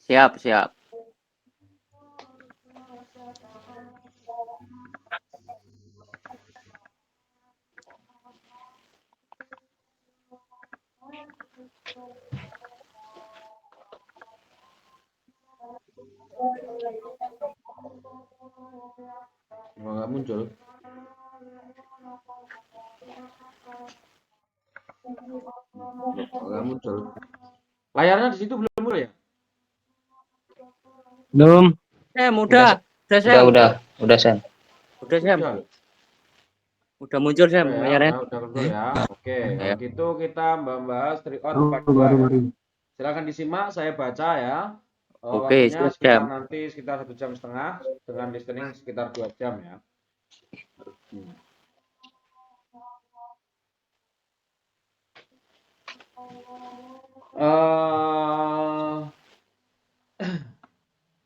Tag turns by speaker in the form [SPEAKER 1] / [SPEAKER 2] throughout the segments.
[SPEAKER 1] Siap, siap.
[SPEAKER 2] Nggak muncul. Nggak muncul. Layarnya di situ belum muncul ya?
[SPEAKER 3] Belum.
[SPEAKER 1] Sam,
[SPEAKER 4] Udah,
[SPEAKER 1] udah Sam.
[SPEAKER 4] udah Sam.
[SPEAKER 1] Udah Sam.
[SPEAKER 2] Udah.
[SPEAKER 1] Udah muncul Sam
[SPEAKER 2] Udah ya,
[SPEAKER 1] layarnya.
[SPEAKER 2] udah muncul ya. Oke, kalau
[SPEAKER 1] Ya.
[SPEAKER 2] gitu kita membahas tryout part 2
[SPEAKER 3] Baru
[SPEAKER 2] ya.
[SPEAKER 3] baru.
[SPEAKER 2] Silakan disimak, saya baca ya.
[SPEAKER 1] Oke,
[SPEAKER 2] Waktunya
[SPEAKER 1] siap
[SPEAKER 2] sekitar
[SPEAKER 1] Sam.
[SPEAKER 2] nanti sekitar 1,5 jam dengan listening sekitar 2 jam ya.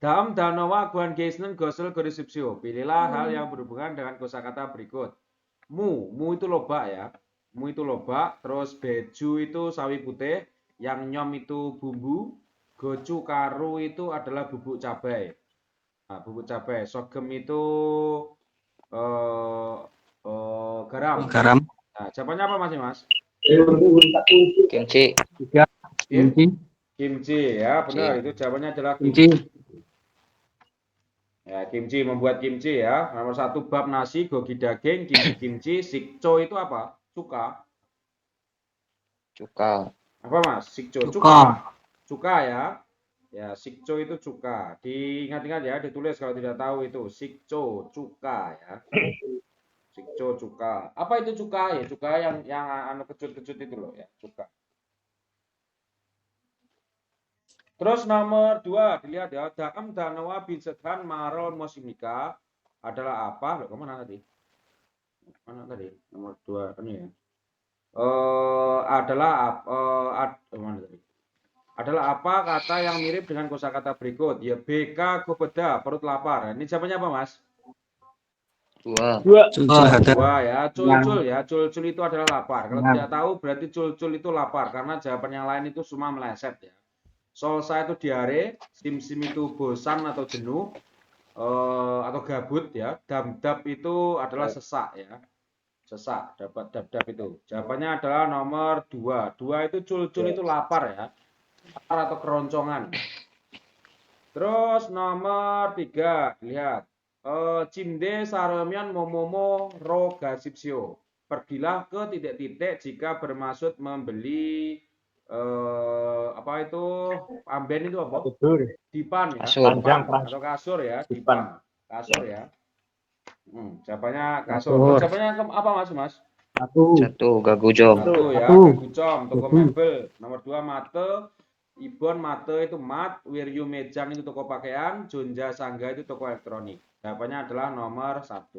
[SPEAKER 2] Dalam Danowa Guan Geisnen Gosel Gorisipsio. Pilihlah hal yang berhubungan dengan kosakata berikut. Mu itu lobak ya. Mu itu lobak, terus beju itu sawi putih, yang nyom itu bumbu, gocu karu itu adalah bubuk cabai. Nah, bubuk cabai. Sogem itu garam.
[SPEAKER 3] Garam.
[SPEAKER 2] Nah, jawabannya apa Mas?
[SPEAKER 4] Kimchi.
[SPEAKER 3] Tiga. Kimchi.
[SPEAKER 2] Kimchi ya, benar. Itu jawabannya adalah
[SPEAKER 3] Kimchi.
[SPEAKER 2] kimchi. Ya, kimchi, membuat kimchi ya. Nomor 1 bab nasi, gogi daging, kimchi. Sikcho itu apa? Cuka.
[SPEAKER 4] Cuka.
[SPEAKER 2] Apa Mas? Sikcho,
[SPEAKER 3] Cuka.
[SPEAKER 2] Cuka ya. Ya, sikcho itu cuka. Diingat-ingat ya, ditulis kalau tidak tahu itu. Sikcho, cuka ya. Sikcho, cuka. Apa itu cuka? Ya, cuka yang anu kecut-kecut itu loh ya, cuka. Terus nomor 2, dilihat ya. Daam danawa binsethan maron mosimika adalah apa? Loh, kemana tadi? Mana tadi? Nomor 2 ini ya. Mana tadi? Adalah apa kata yang mirip dengan kosakata berikut? Ya BK kopeda, perut lapar. Ini jawabannya apa, Mas?
[SPEAKER 4] Dua.
[SPEAKER 2] Dua ya, culcul ya. Culcul itu adalah lapar. Kalau tidak tahu berarti culcul itu lapar karena jawaban yang lain itu semua meleset ya. Solsa itu diare, sim-sim itu bosan atau jenuh atau gabut ya. Dam-dap itu adalah sesak ya. Sesak, dapat dap-dap itu. Jawabannya adalah nomor 2. 2 itu culcul itu lapar ya. Lapar atau keroncongan. Terus nomor 3, lihat. Cinde saremian momomo rogasipsio. Pergilah ke titik-titik jika bermaksud membeli apa itu amben itu apa? Dipan ya,
[SPEAKER 4] Kasur.
[SPEAKER 2] dipan atau kasur ya, dipan. Kasur ya. Jawabannya kasur. Terus jawabannya apa Mas?
[SPEAKER 4] Satu. Gagujom.
[SPEAKER 2] Satu ya, Gagucom, toko mebel. Nomor 2 Mate, Ibon Mate itu mat, Wiryu Mejang itu toko pakaian, Jonja Sangga itu toko elektronik. Jawabannya adalah nomor 1.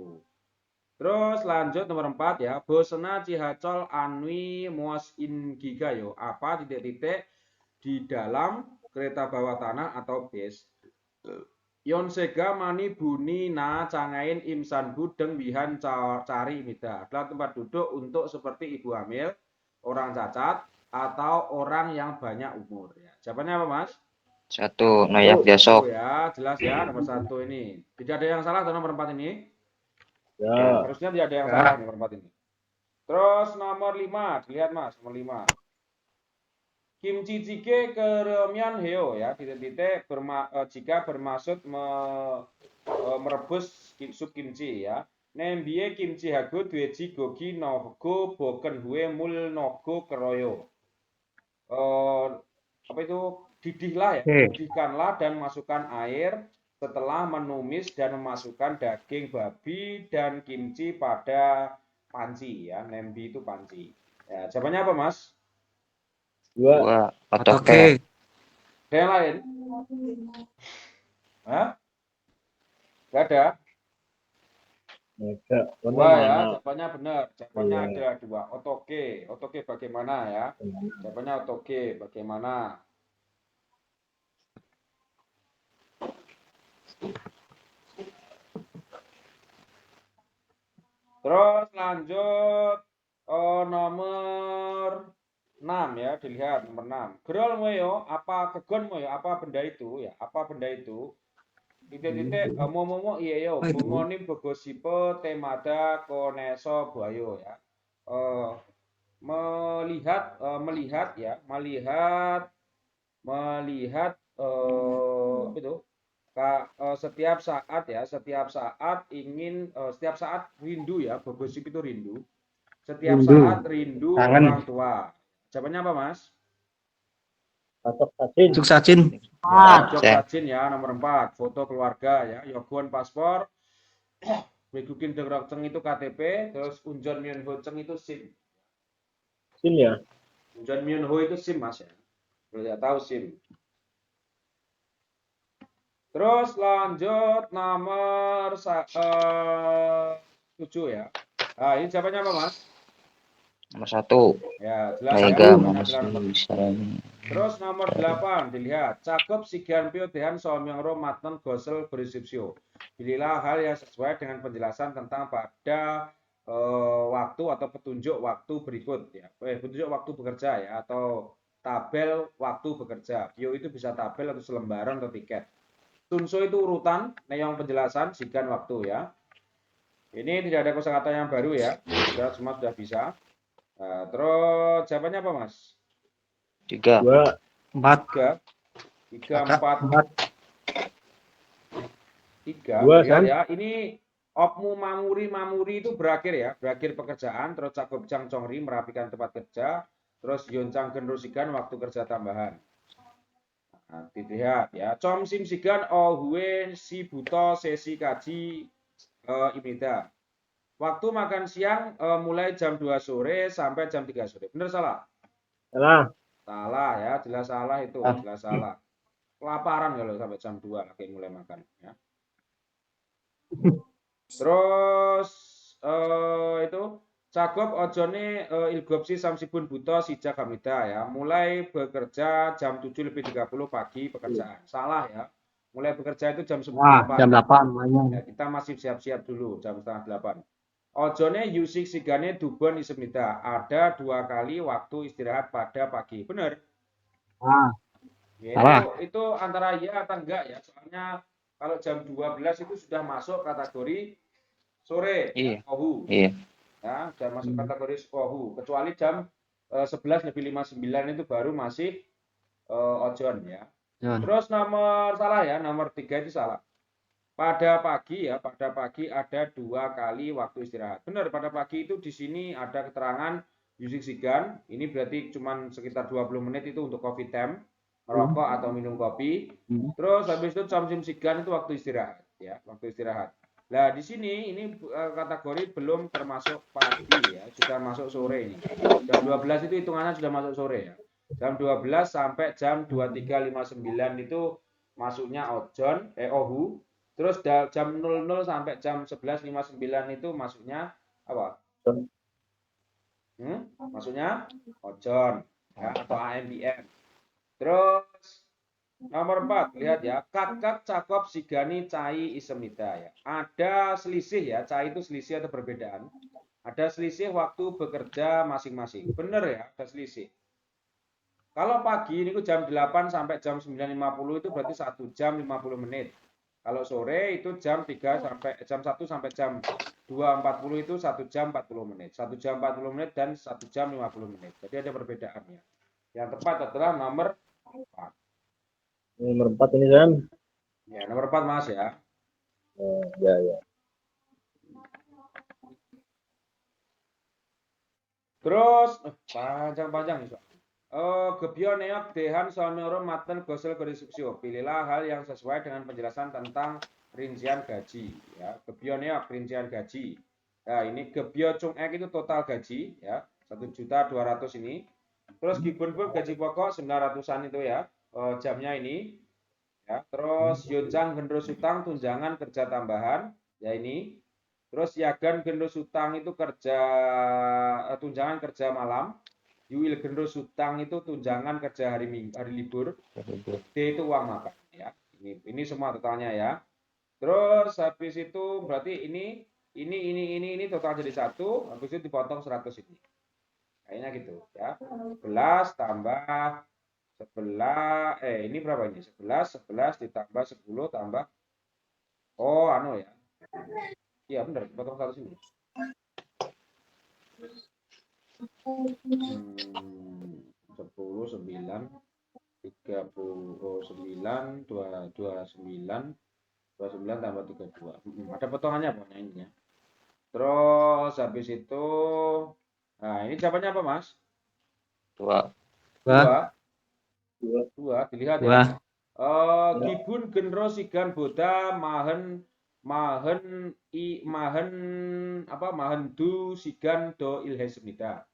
[SPEAKER 2] Terus lanjut nomor 4 ya, Bosena Cihacol Anwi Muas Ingigayo. Apa titik-titik di dalam kereta bawah tanah atau bis. Yonsega mani buni na cangain imsan budeng bihan cari mida adalah tempat duduk untuk seperti ibu hamil, orang cacat, atau orang yang banyak umur. Ya. Jawabannya apa Mas?
[SPEAKER 4] Satu. Noyak jasok.
[SPEAKER 2] Ya, jelas ya nomor 1 ini. Tidak ada yang salah atau nomor 4 ini?
[SPEAKER 4] Ya.
[SPEAKER 2] Harusnya tidak ada yang salah nomor 4 ini. Terus nomor 5, lihat Mas, nomor 5. Kimchi jjigae keremian heo ya, titik-titik jika bermaksud merebus sup kimchi ya. Nembie kimchi hago dueji gogi nogo boken hue mul nogo keroyo. Apa itu? Didihlah ya, didihkanlah dan masukkan air setelah menumis dan memasukkan daging babi dan kimchi pada panci ya. Nembi itu panci. Ya, jawabannya apa Mas?
[SPEAKER 4] Dua. Otoke.
[SPEAKER 2] Ada yang lain? Hah? Gak ada? Dua ya, jawabannya benar. Jawabannya ada 2. Otoke. Otoke bagaimana ya? Jawabannya otoke bagaimana? Terus lanjut nomor 6 ya, dilihat nomor 6. Gerol moyo, apa kegon moyo, apa benda itu ya, apa benda itu? Titik-titik momomo iya yo, bungonim bogosipe temada koneso buayo ya. Eh, melihat ya, melihat apa itu? Setiap saat ya, setiap saat ingin setiap saat rindu ya, bogosip itu rindu. Setiap saat rindu orang tua. Jawabannya apa, Mas?
[SPEAKER 3] Cuk Sacin.
[SPEAKER 2] Ya, Jok Sajin ya, nomor 4. Foto keluarga ya, Yogon paspor, Wegukin Degrokceng itu KTP, terus Unjon Myunho Ceng itu SIM.
[SPEAKER 3] SIM ya.
[SPEAKER 2] Unjon Myunho itu SIM, Mas ya. Kalau tidak tahu SIM. Terus lanjut nomor 7 ya. Nah, ini jawabannya apa, Mas?
[SPEAKER 4] Nomor 1.
[SPEAKER 2] Ya, jelas
[SPEAKER 4] Mega
[SPEAKER 2] ya.
[SPEAKER 4] manusia.
[SPEAKER 2] Terus nomor 8 dilihat. Cakup sigan pio dehan somyongro matnen gosel berisipsio. Pilihlah hal yang sesuai dengan penjelasan tentang pada waktu atau petunjuk waktu berikut ya. Petunjuk waktu bekerja ya, atau tabel waktu bekerja. Pio itu bisa tabel atau selembaran atau tiket. Tunso itu urutan, neong penjelasan, sigan waktu ya. Ini tidak ada kosakata yang baru ya. Sudah semua sudah bisa. Nah, terus jawabannya apa, Mas?
[SPEAKER 4] 3.
[SPEAKER 3] 4.
[SPEAKER 2] 3, 4. 3.
[SPEAKER 3] Dua,
[SPEAKER 2] Lihat
[SPEAKER 3] San.
[SPEAKER 2] ya, ini opmu mamuri itu berakhir ya, berakhir pekerjaan. Terus cakup cang congri merapikan tempat kerja. Terus yoncang genrusikan waktu kerja tambahan. Nah, dilihat ya, com sim sigan ohuen si buto sesi kaji imida. Waktu makan siang mulai jam 2 sore sampai jam 3 sore. Benar salah?
[SPEAKER 3] Salah.
[SPEAKER 2] Salah ya, jelas salah itu, jelas salah. Kelaparan kalau sampai jam 2 lagi mulai makan ya. Terus itu cakup ojone ilgopsi samsibun buto sijak hamida ya. Mulai bekerja jam 7:30 pagi pekerjaan. Salah ya. Mulai bekerja itu jam 8.
[SPEAKER 3] Jam 8.
[SPEAKER 2] Ya, kita masih siap-siap dulu jam setengah 8. Ojone yusik sigane dubon isemida. Ada 2 kali waktu istirahat pada pagi. Benar? Ya, itu antara ya atau enggak ya. Soalnya kalau jam 12 itu sudah masuk kategori sore.
[SPEAKER 4] Iya.
[SPEAKER 2] Kohu.
[SPEAKER 4] Iya.
[SPEAKER 2] Ya, sudah masuk kategori kohu. Kecuali jam 11:59 itu baru masih ojon ya. Terus nomor salah ya, nomor 3 itu salah. Pada pagi ya, pada pagi ada 2 kali waktu istirahat. Benar, pada pagi itu di sini ada keterangan Yusik Sigan. Ini berarti cuma sekitar 20 menit itu untuk coffee time, merokok atau minum kopi. Terus habis itu Comsim Sigan itu waktu istirahat ya, waktu istirahat. Nah, di sini ini kategori belum termasuk pagi ya, sudah masuk sore ini. Jam 12 itu hitungannya sudah masuk sore ya. Jam 12 sampai jam 23.59 itu masuknya ojon, ohu. Terus jam 00 sampai jam 11.59 itu masuknya apa? Masuknya ojon ya, atau AMBM. Terus nomor 4, lihat ya, kakak cakop sigani cai isemida ya. Ada selisih ya, cai itu selisih atau perbedaan. Ada selisih waktu bekerja masing-masing. Benar ya, ada selisih. Kalau pagi ini jam 8 sampai jam 9.50 itu berarti 1 jam 50 menit. Kalau sore itu jam 3 sampai jam 1 sampai jam 2.40 itu 1 jam 40 menit. 1 jam 40 menit dan 1 jam 50 menit. Jadi ada perbedaannya. Yang tepat adalah nomor 4.
[SPEAKER 3] Nomor 4 ini, San.
[SPEAKER 2] Ya, nomor 4 Mas ya.
[SPEAKER 3] Ya.
[SPEAKER 2] Terus panjang-panjang nih, Sob. Gebyo neok dehan somero maten gosel korisipsio. Pilihlah hal yang sesuai dengan penjelasan tentang rincian gaji. Ya, gebyo neok rincian gaji. Nah, ini gebyo cung ek itu total gaji ya, 1.200.000 ini. Terus gibun gaji pokok 900-an itu ya, jamnya ini. Ya, terus yonjang gendros utang tunjangan kerja tambahan ya ini. Terus yagan gendros utang itu kerja tunjangan kerja malam. Yuil gendros utang itu tunjangan kerja hari libur. D itu uang makan ya. Ini semua totalnya ya. Terus habis itu berarti ini total jadi 1, habis itu dipotong 100 ini. Nah, kayaknya gitu ya. 11 tambah 11, ini berapa ini? 11 ditambah 10 tambah, oh anu ya. Iya benar, potong satu sini. 10, 9, 39, 29 tambah 32. Ada potongannya pokoknya ininya. Terus habis itu, nah ini jawabannya apa Mas?
[SPEAKER 4] 2.
[SPEAKER 2] 2.
[SPEAKER 3] Dua.
[SPEAKER 2] 2, dilihat ya.
[SPEAKER 1] Wah,
[SPEAKER 2] Gibun genro sigan boda mahen mahen mahen mahendu sigan do ilhesmida.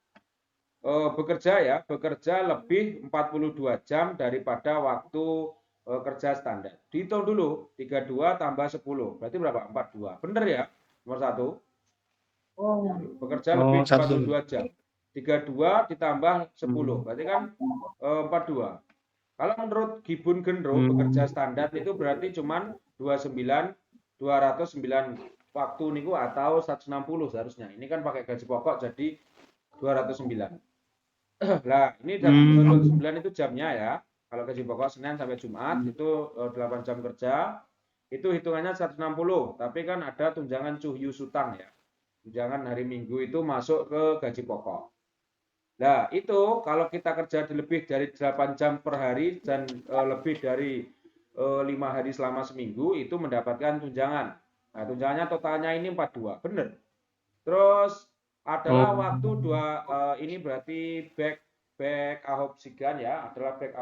[SPEAKER 2] Bekerja lebih 42 jam daripada waktu kerja standar. Dihitung dulu, 32 tambah 10. Berarti berapa? 42. Bener ya? Nomor 1. Bekerja lebih 42 jam. 32 ditambah 10. Berarti kan 42. Kalau menurut Gibun Genro, bekerja standar itu berarti cuman 209 waktu niku atau 160 seharusnya. Ini kan pakai gaji pokok jadi 209. Lah, ini 209 itu jamnya ya. Kalau gaji pokok Senin sampai Jumat itu 8 jam kerja. Itu hitungannya 160, tapi kan ada tunjangan cuhyu sutang ya. Tunjangan hari Minggu itu masuk ke gaji pokok. Nah, itu kalau kita kerja lebih dari 8 jam per hari dan lebih dari 5 hari selama seminggu, itu mendapatkan tunjangan. Nah, tunjangannya totalnya ini 42, benar. Terus adalah waktu ini berarti back ahopsigan ya, adalah back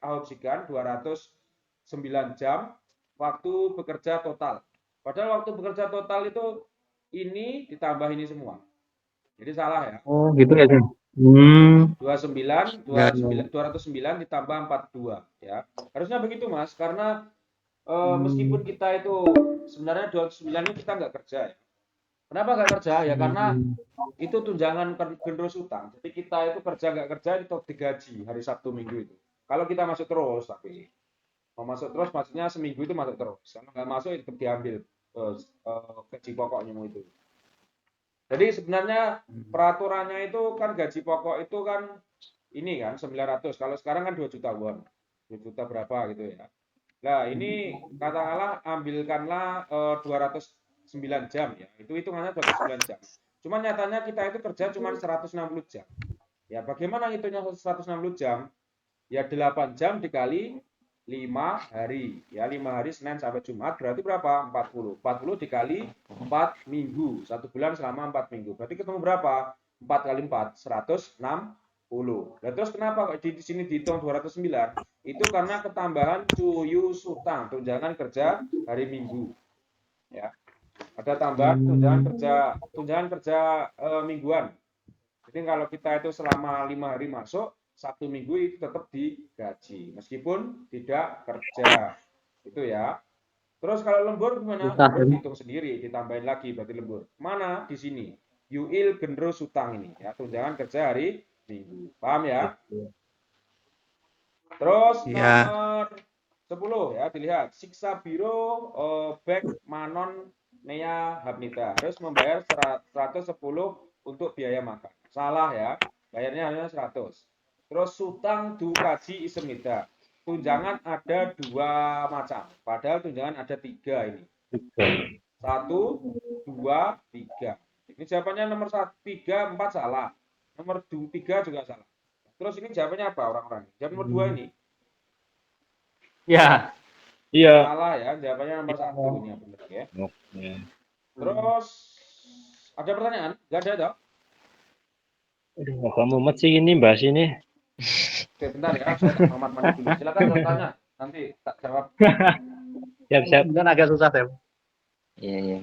[SPEAKER 2] ahopsigan 209 jam waktu bekerja total. Padahal waktu bekerja total itu ini ditambah ini semua. Jadi salah ya.
[SPEAKER 1] oh gitu ya, Sam.
[SPEAKER 2] 209
[SPEAKER 1] Ya,
[SPEAKER 2] 209 ditambah 42 ya. Harusnya begitu Mas, karena meskipun kita itu sebenarnya 209 ini kita nggak kerja ya. Kenapa nggak kerja? Ya karena itu tunjangan generos utang. Jadi kita itu kerja nggak kerja itu digaji hari Sabtu Minggu itu. Kalau kita masuk terus, tapi mau masuk terus maksudnya seminggu itu masuk terus. Kalau nggak masuk itu diambil gaji pokoknya itu. Jadi sebenarnya peraturannya itu kan gaji pokok itu kan ini kan 900. Kalau sekarang kan 2 juta won. 2 juta berapa gitu ya. Nah, ini katakanlah ambilkanlah 209 jam ya. Itu hitungannya 209 jam. Cuma nyatanya kita itu kerja cuma 160 jam. Ya, bagaimana hitungnya 160 jam? Ya 8 jam dikali 5 hari. Ya 5 hari Senin sampai Jumat berarti berapa? 40. 40 dikali 4 minggu. 1 bulan selama 4 minggu. Berarti ketemu berapa? 4 kali 4, 160. Nah, terus kenapa di sini dihitung 209? Itu karena ketambahan cuyu sutang, tunjangan kerja hari Minggu. Ya. Ada tambahan tunjangan kerja mingguan. Jadi kalau kita itu selama 5 hari masuk, Sabtu Minggu itu tetap digaji meskipun tidak kerja. Itu ya. Terus kalau lembur gimana? Lembur dihitung sendiri, ditambahin lagi berarti lembur. Mana? Di sini. Yuil genro sutang ini ya, tunjangan kerja hari Minggu. Paham ya? Terus nomor 10 ya, dilihat. Siksa biro back manon nea hapnita harus membayar 110 untuk biaya makan. Salah ya. Bayarnya hanya 100. Terus sutang dukaji isemida. Tunjangan ada 2 macam. Padahal tunjangan ada 3 ini. 1, 2, 3. Ini jawabannya nomor 1, 3, 4 salah. Nomor 3 juga salah. Terus ini jawabannya apa orang-orang? Jawab nomor 2 ini.
[SPEAKER 1] ya.
[SPEAKER 3] Iya.
[SPEAKER 2] Salah ya, jawabannya nomor 1 ini yang benar ya.
[SPEAKER 3] Oke.
[SPEAKER 2] Terus ada pertanyaan? Gak ada toh?
[SPEAKER 3] Aduh, Bapak Muhammad sih ini bahas ini.
[SPEAKER 2] Oke, bentar ya, saya tak Muhammad mandi dulu. Silakan tanya, nanti tak jawab.
[SPEAKER 3] Siap-siap.
[SPEAKER 1] Kan agak susah, Sam.
[SPEAKER 4] Iya, iya.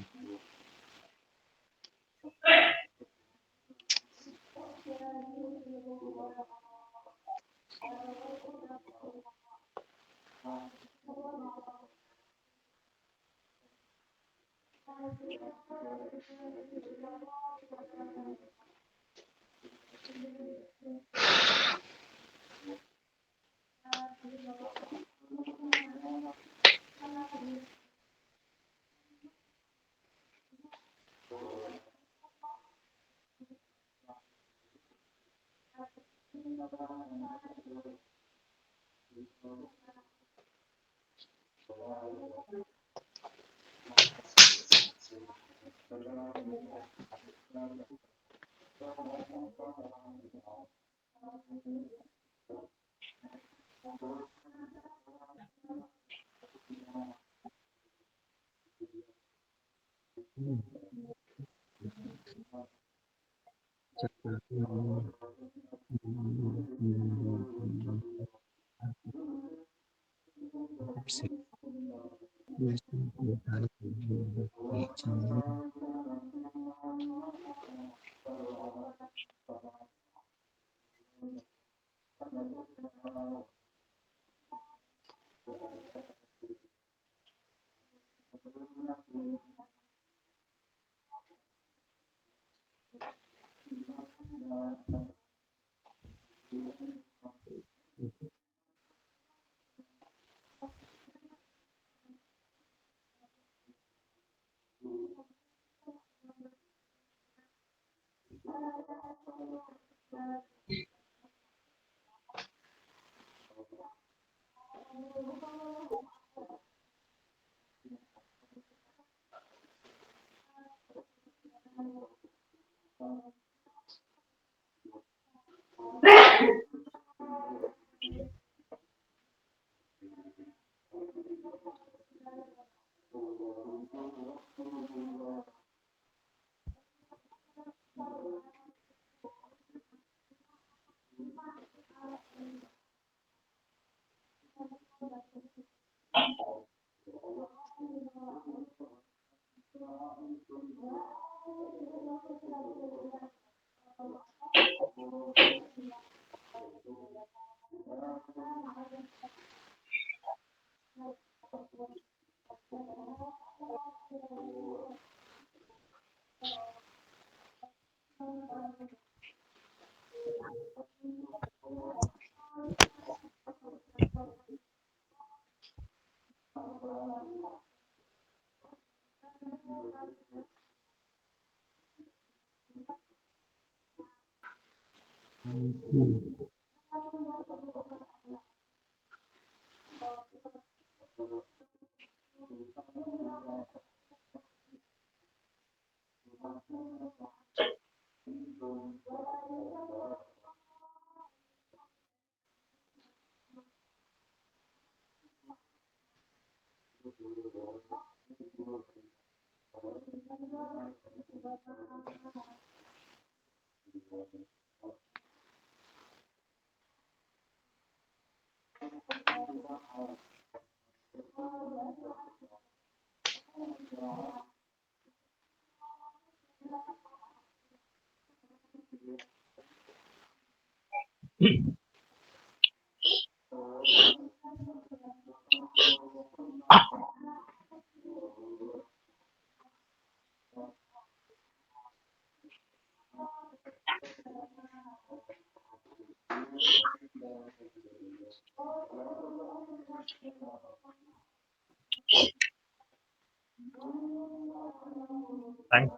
[SPEAKER 3] Thank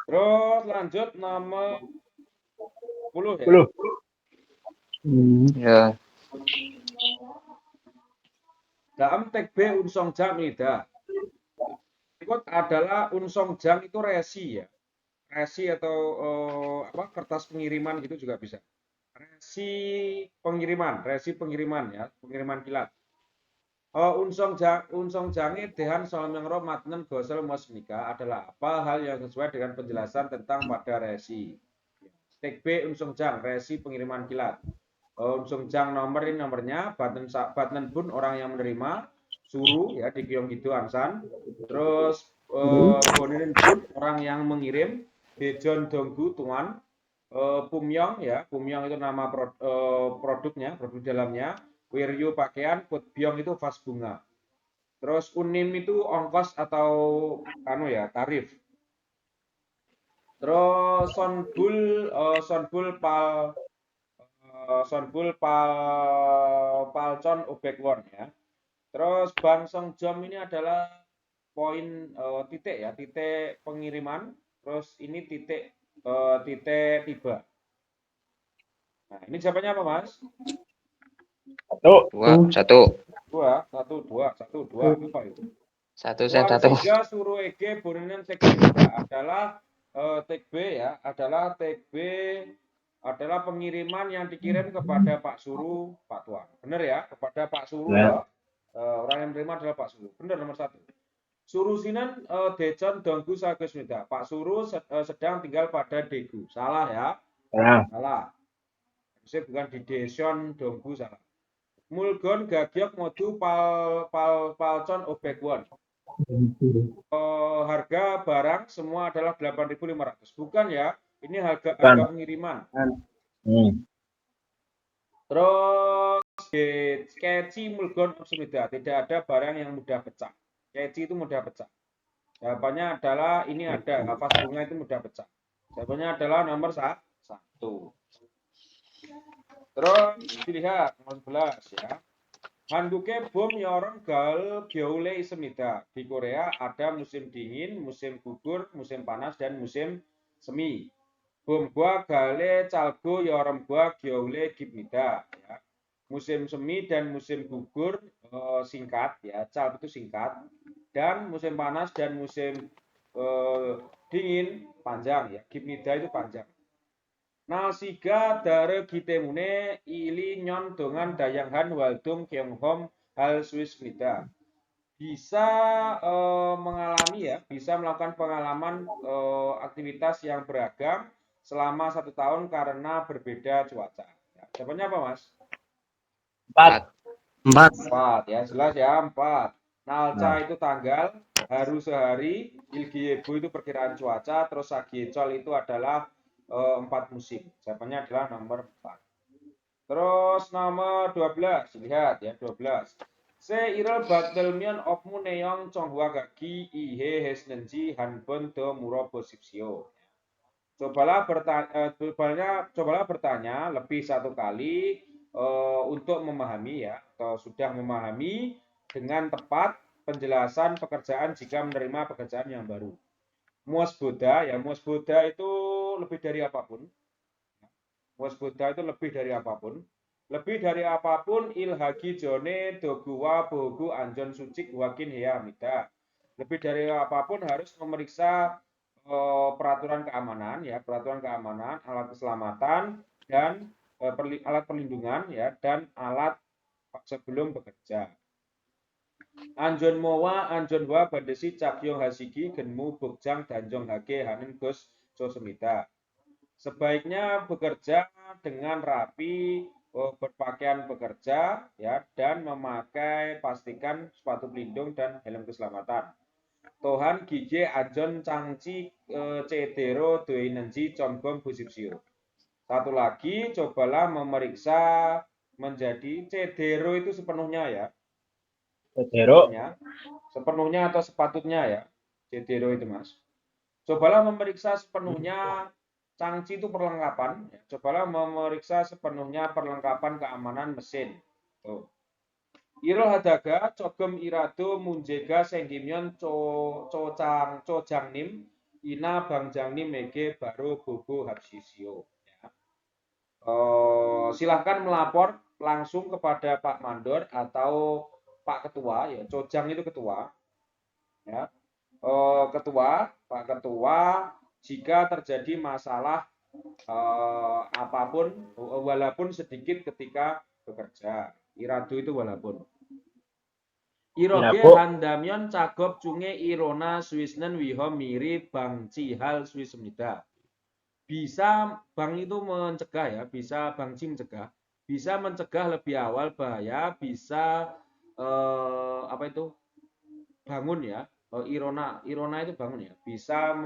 [SPEAKER 2] Terus lanjut nomor 10 ya.
[SPEAKER 3] 10.
[SPEAKER 4] Ya.
[SPEAKER 2] Dalam teks B unsong jang ida. Berikut adalah unsong jang itu resi ya. Resi atau kertas pengiriman gitu juga bisa. Resi pengiriman ya, pengiriman kilat. Unsong jange dehan salamengro matnen gosel musmika adalah apa hal yang sesuai dengan penjelasan tentang pada resi. Teks B unsong jang, resi pengiriman kilat. Unsong jang nomor ini nomornya, batnen bun orang yang menerima, suruh ya di Kiong gitu Angsan. Terus Boninin bun orang yang mengirim, Bejon Donggu tuan, Pumyong ya, Pumyong itu nama produknya, produk dalamnya. Wiryu pakaian, Putbyong itu vas bunga. Terus Unim itu ongkos atau tarif. Terus Sonbul palcon obekwon ya. Terus Bang Songjom ini adalah poin titik ya, titik pengiriman. Terus ini titik tiba. Nah, ini jawabannya apa, Mas?
[SPEAKER 3] Satu.
[SPEAKER 4] Satu.
[SPEAKER 2] Satu, dua. Apa itu?
[SPEAKER 4] Satu sen
[SPEAKER 2] Tuan
[SPEAKER 4] satu.
[SPEAKER 2] Siga suruh Ege Boninen Sekda adalah tag B ya, adalah tag B adalah pengiriman yang dikirim kepada Pak Suru, Pak Tuan. Benar ya, kepada Pak Suru
[SPEAKER 3] Ya.
[SPEAKER 2] orang yang menerima adalah Pak Suru. Benar nomor 1. Surusinan Decon Donggu Sagusmida. Pak Suru sedang tinggal pada Degu. Salah ya.
[SPEAKER 3] Nah,
[SPEAKER 2] Salah. Saya bukan di Desion Donggu salah. Mulgon Gagyok Modu Palcon Obegwon. Harga barang semua adalah 8.500. Bukan ya. Ini harga pengiriman. Terus Keci Mulgon Sumida. Tidak ada barang yang mudah pecah. Keci itu mudah pecah. Jawabannya adalah ini ada. Nafas bunga itu mudah pecah. Jawabannya adalah nomor 1. Terus dilihat nomor 11 ya. Handuke bom yorong gal geole semida. Di Korea ada musim dingin, musim gugur, musim panas, dan musim semi. Bom gua gale calgo yorong gua geole gimida. Ya. Musim semi dan musim gugur singkat ya. Cal itu singkat. Dan musim panas dan musim dingin panjang ya. Gimida itu panjang. Nasiga dare gitemune ili nyon dongan dayanghan waldung kyonghom hal Swiss mida. Bisa mengalami ya, bisa melakukan pengalaman aktivitas yang beragam selama 1 tahun karena berbeda cuaca. Ya, jawabannya apa, Mas?
[SPEAKER 3] 4.
[SPEAKER 2] 4 ya, jelas ya, 4. Nalca itu tanggal, haru sehari, ilgiebo itu perkiraan cuaca, terus sagiecol itu adalah 4 musim. Jawabannya adalah nomor 4. Terus nomor 12, lihat ya 12. Se irel bakdelmion opmu neong chonghua gagi ihe hesnenji hanbon do murobo sipsio. Cobalah bertanya lebih 1 kali untuk memahami ya, atau sudah memahami dengan tepat penjelasan pekerjaan jika menerima pekerjaan yang baru. Muasboda ya, muasboda itu lebih dari apapun. Muasboda itu lebih dari apapun. Lebih dari apapun ilhagi jone doguwa bogu anjon sucik wakin heamida. Lebih dari apapun harus memeriksa peraturan keamanan ya, peraturan keamanan, alat keselamatan dan alat perlindungan ya, dan alat sebelum bekerja. Anjon mowa anjon wa badesi cakyong hasigi genmu bukjang danjong hage hanin gus sosemita. Sebaiknya bekerja dengan rapi, berpakaian bekerja ya, dan memakai pastikan sepatu pelindung dan helm keselamatan. Tohan gige ajon cangci cedero doinenji combom busipsio. Satu lagi, cobalah memeriksa menjadi cedero itu sepenuhnya ya. Sepenuhnya atau sepatutnya ya. Cedero itu, Mas. Cobalah memeriksa sepenuhnya cangci itu perlengkapan. Cobalah memeriksa sepenuhnya perlengkapan keamanan mesin. Tuh. Iro hadaga cogem irado munjega senggimyon cojangnim ina bangjangnim mege baru bobo habsisio. Ya. Silahkan melapor langsung kepada Pak Mandor atau Pak Ketua. Ya, cojang itu ketua. Ya. Pak Ketua, jika terjadi masalah apapun, walaupun sedikit ketika bekerja. Irado itu walaupun. Iroge handamyon cagop cunge irona Swissnen wihom miri bang cihal Swissmida. Bisa bank itu mencegah ya, bisa bangci mencegah, bisa mencegah lebih awal bahaya, bisa apa itu bangun ya, irona itu bangun ya, bisa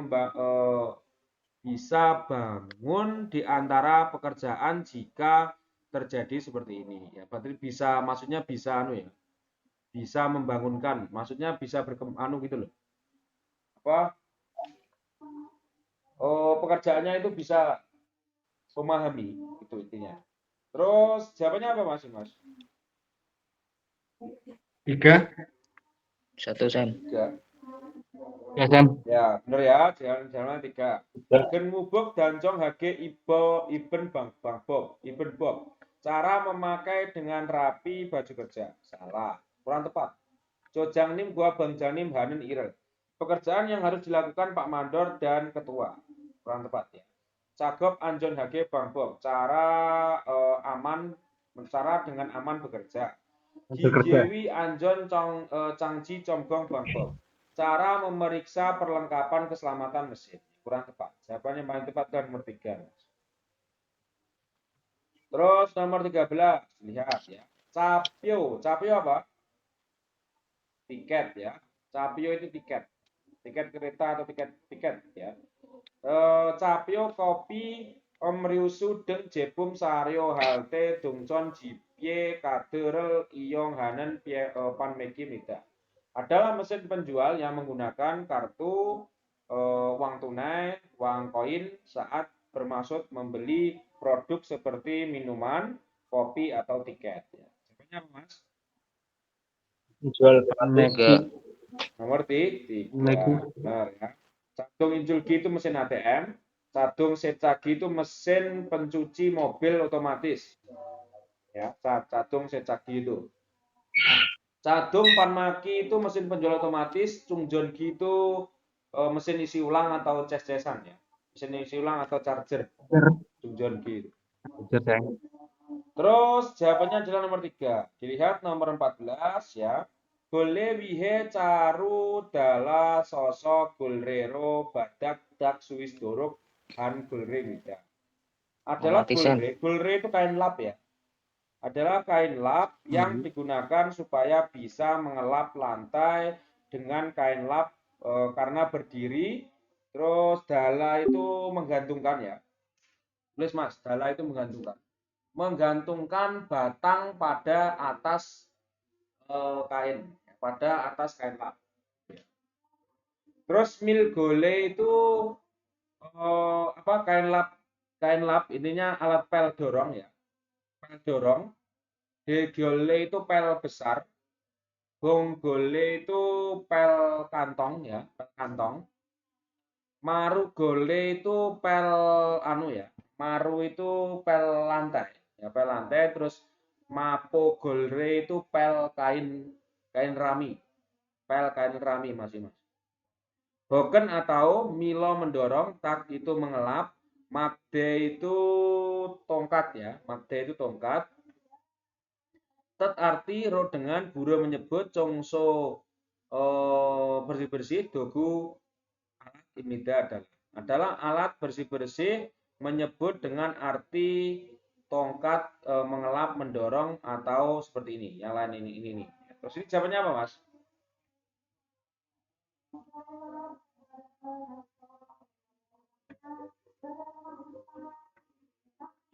[SPEAKER 2] bangun di antara pekerjaan jika terjadi seperti ini ya, berarti bisa, maksudnya bisa ya, bisa membangunkan, maksudnya bisa berkembang gitu loh, apa pekerjaannya itu bisa memahami itu intinya. Terus jawabannya apa Mas?
[SPEAKER 4] 3.
[SPEAKER 1] 1 Sam.
[SPEAKER 2] 3.
[SPEAKER 4] Ya, Sam.
[SPEAKER 2] Ya, benar ya. Jalan 3. Gen Mubok Dancong Hage Ibn Bob. Cara memakai dengan rapi baju kerja. Salah. Kurang tepat. Jojang Nim Gua Bang Janim Hanen Irel. Pekerjaan yang harus dilakukan Pak Mandor dan Ketua. Kurang tepat ya. Cagop Anjon Hage Bang Bob. Cara dengan aman bekerja. Gigewi Anjon Changji Comgong Bang Bob. Cara memeriksa perlengkapan keselamatan mesin. Kurang tepat. Jawabannya paling tepat kan nomor 3. Terus nomor 13. Lihat ya. Capio. Capio apa? Tiket ya. Capio itu tiket. Tiket kereta atau tiket ya. Capio kopi Omriusu deng jebum sario halte dungcon jipye kaderel iyong hanen pan meki mida. Adalah mesin penjual yang menggunakan kartu uang tunai, uang koin saat bermaksud membeli produk seperti minuman, kopi atau tiket. Ya. Sebenarnya apa, Mas?
[SPEAKER 3] Jual gratis.
[SPEAKER 2] Nomor 3. Benar ya. Cadung Injulgi itu mesin ATM. Cadung Secagi itu mesin pencuci mobil otomatis. Ya, cadung Secagi itu. Cadung Panmaki itu mesin penjual otomatis. Cungjongi itu mesin isi ulang atau ces-cesan ya. Mesin isi ulang atau charger. Cungjongi itu. Terus jawabannya adalah nomor 3. Dilihat nomor 14 ya. Gole wihe caru dala sosok gulrero badak dak suis dorok han gulre wida. Adalah gulre. Gulre itu kain lap ya. Adalah kain lap yang digunakan supaya bisa mengelap lantai dengan kain lap karena berdiri. Terus dala itu menggantungkan ya. Tulis Mas, dala itu menggantungkan. Menggantungkan batang pada atas kain, pada atas kain lap. Terus mil gole itu kain lap intinya alat pel dorong ya, pel dorong. De gole itu pel besar, bong gole itu pel kantong ya, pel kantong. Maru gole itu pel maru itu pel lantai ya, pel lantai. Terus mapo golre itu pel kain rami, pel kain rami masih Mas. Boken atau milo mendorong, tak itu mengelap, magde itu tongkat ya, magde itu tongkat. Tet arti ro dengan buro menyebut congso bersih-bersih dogu alat imida adalah alat bersih-bersih menyebut dengan arti tongkat mengelap mendorong atau seperti ini. Yang lain ini. Terus ini jawabannya apa Mas?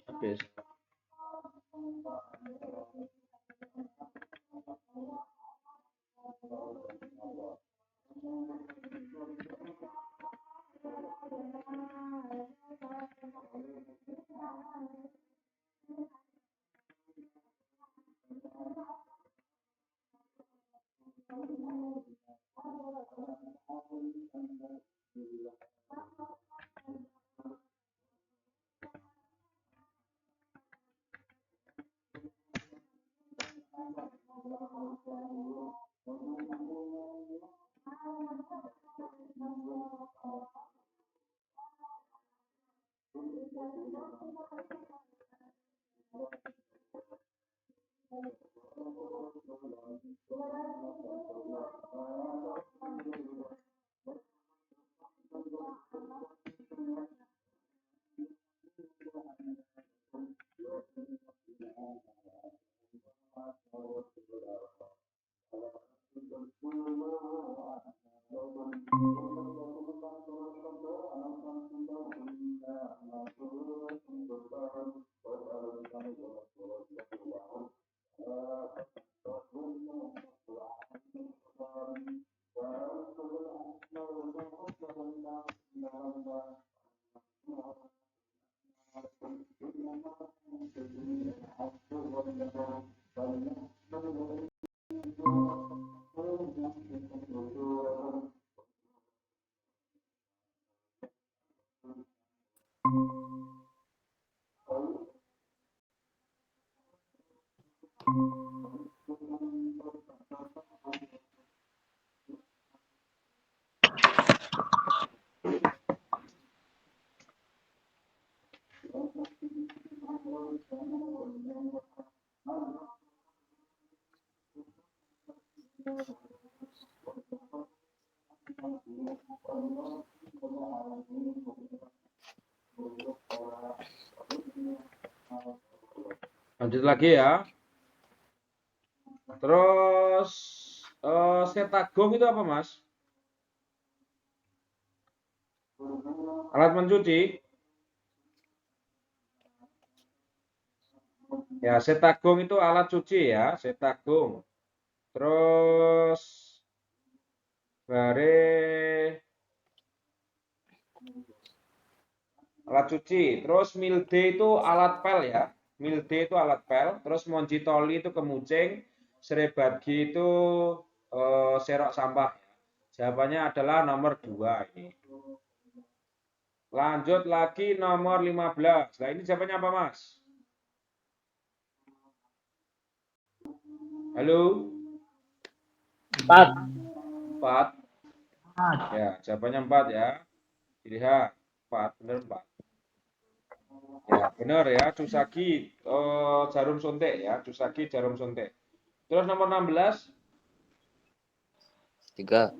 [SPEAKER 2] Habis. Lanjut lagi ya. Terus setagong itu apa, Mas? Alat mencuci. Ya, setagong itu alat cuci ya, setagong. Terus bare alat cuci. Terus milde itu alat pel ya. Milde itu alat pel. Terus monjitoli itu kemucing. Serebagi itu serok sampah. Jawabannya adalah nomor 2 ini. Lanjut lagi nomor 15. Nah, ini jawabannya apa, Mas? Halo?
[SPEAKER 3] 4.
[SPEAKER 2] 4. Ya, jawabannya 4 ya. Dilihat. 4, benar 4. Ya, benar ya. Cusagi jarum suntik ya. Cusagi jarum suntik. Terus nomor 16.
[SPEAKER 1] 3.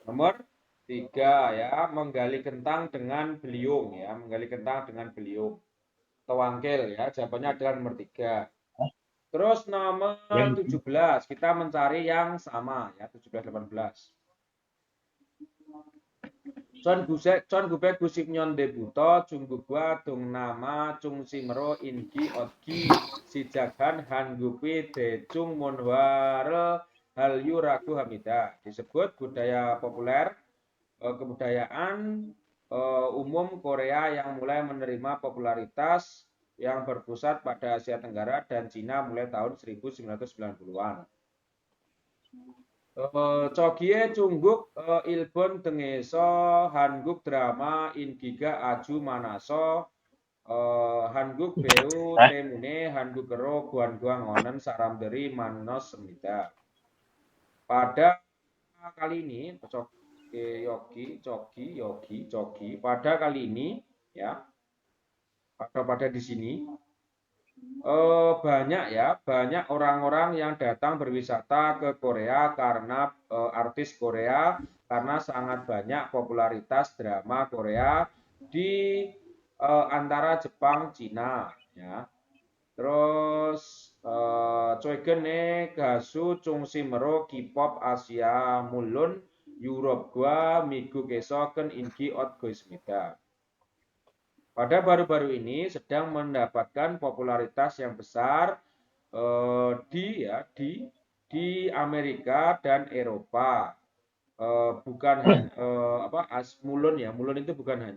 [SPEAKER 2] Nomor 3 ya. Menggali kentang dengan beliung ya. Menggali kentang dengan beliung. Atau wangkil ya. Jawabannya adalah nomor 3. Terus nomor 17. Kita mencari yang sama ya. 17, 18. Con gubek gusik nyon debuto chung gugwa dung nama chung simero ingi otgi si jaghan han gupi de chung monware halyu ragu hamida. Disebut budaya populer, kebudayaan umum Korea yang mulai menerima popularitas yang berpusat pada Asia Tenggara dan Cina mulai tahun 1990-an. Chogie Chungguk Ilbon Dengeso Hanguk Drama Ingiga Aju Manaso Hanguk Beu Temune Hanguk Kero Guan Guang Onen Saramderi Manos Semida. Pada kali ini Chogi pada kali ini ya pada di sini banyak orang-orang yang datang berwisata ke Korea karena artis Korea karena sangat banyak popularitas drama Korea di antara Jepang, Cina ya. Terus Choegene gasu Chungsimero K-pop Asia mulun Europe gua migu kesoken ingi ot goismida. Pada baru-baru ini sedang mendapatkan popularitas yang besar di Amerika dan Eropa. Bukan mulun ya, mulun itu bukan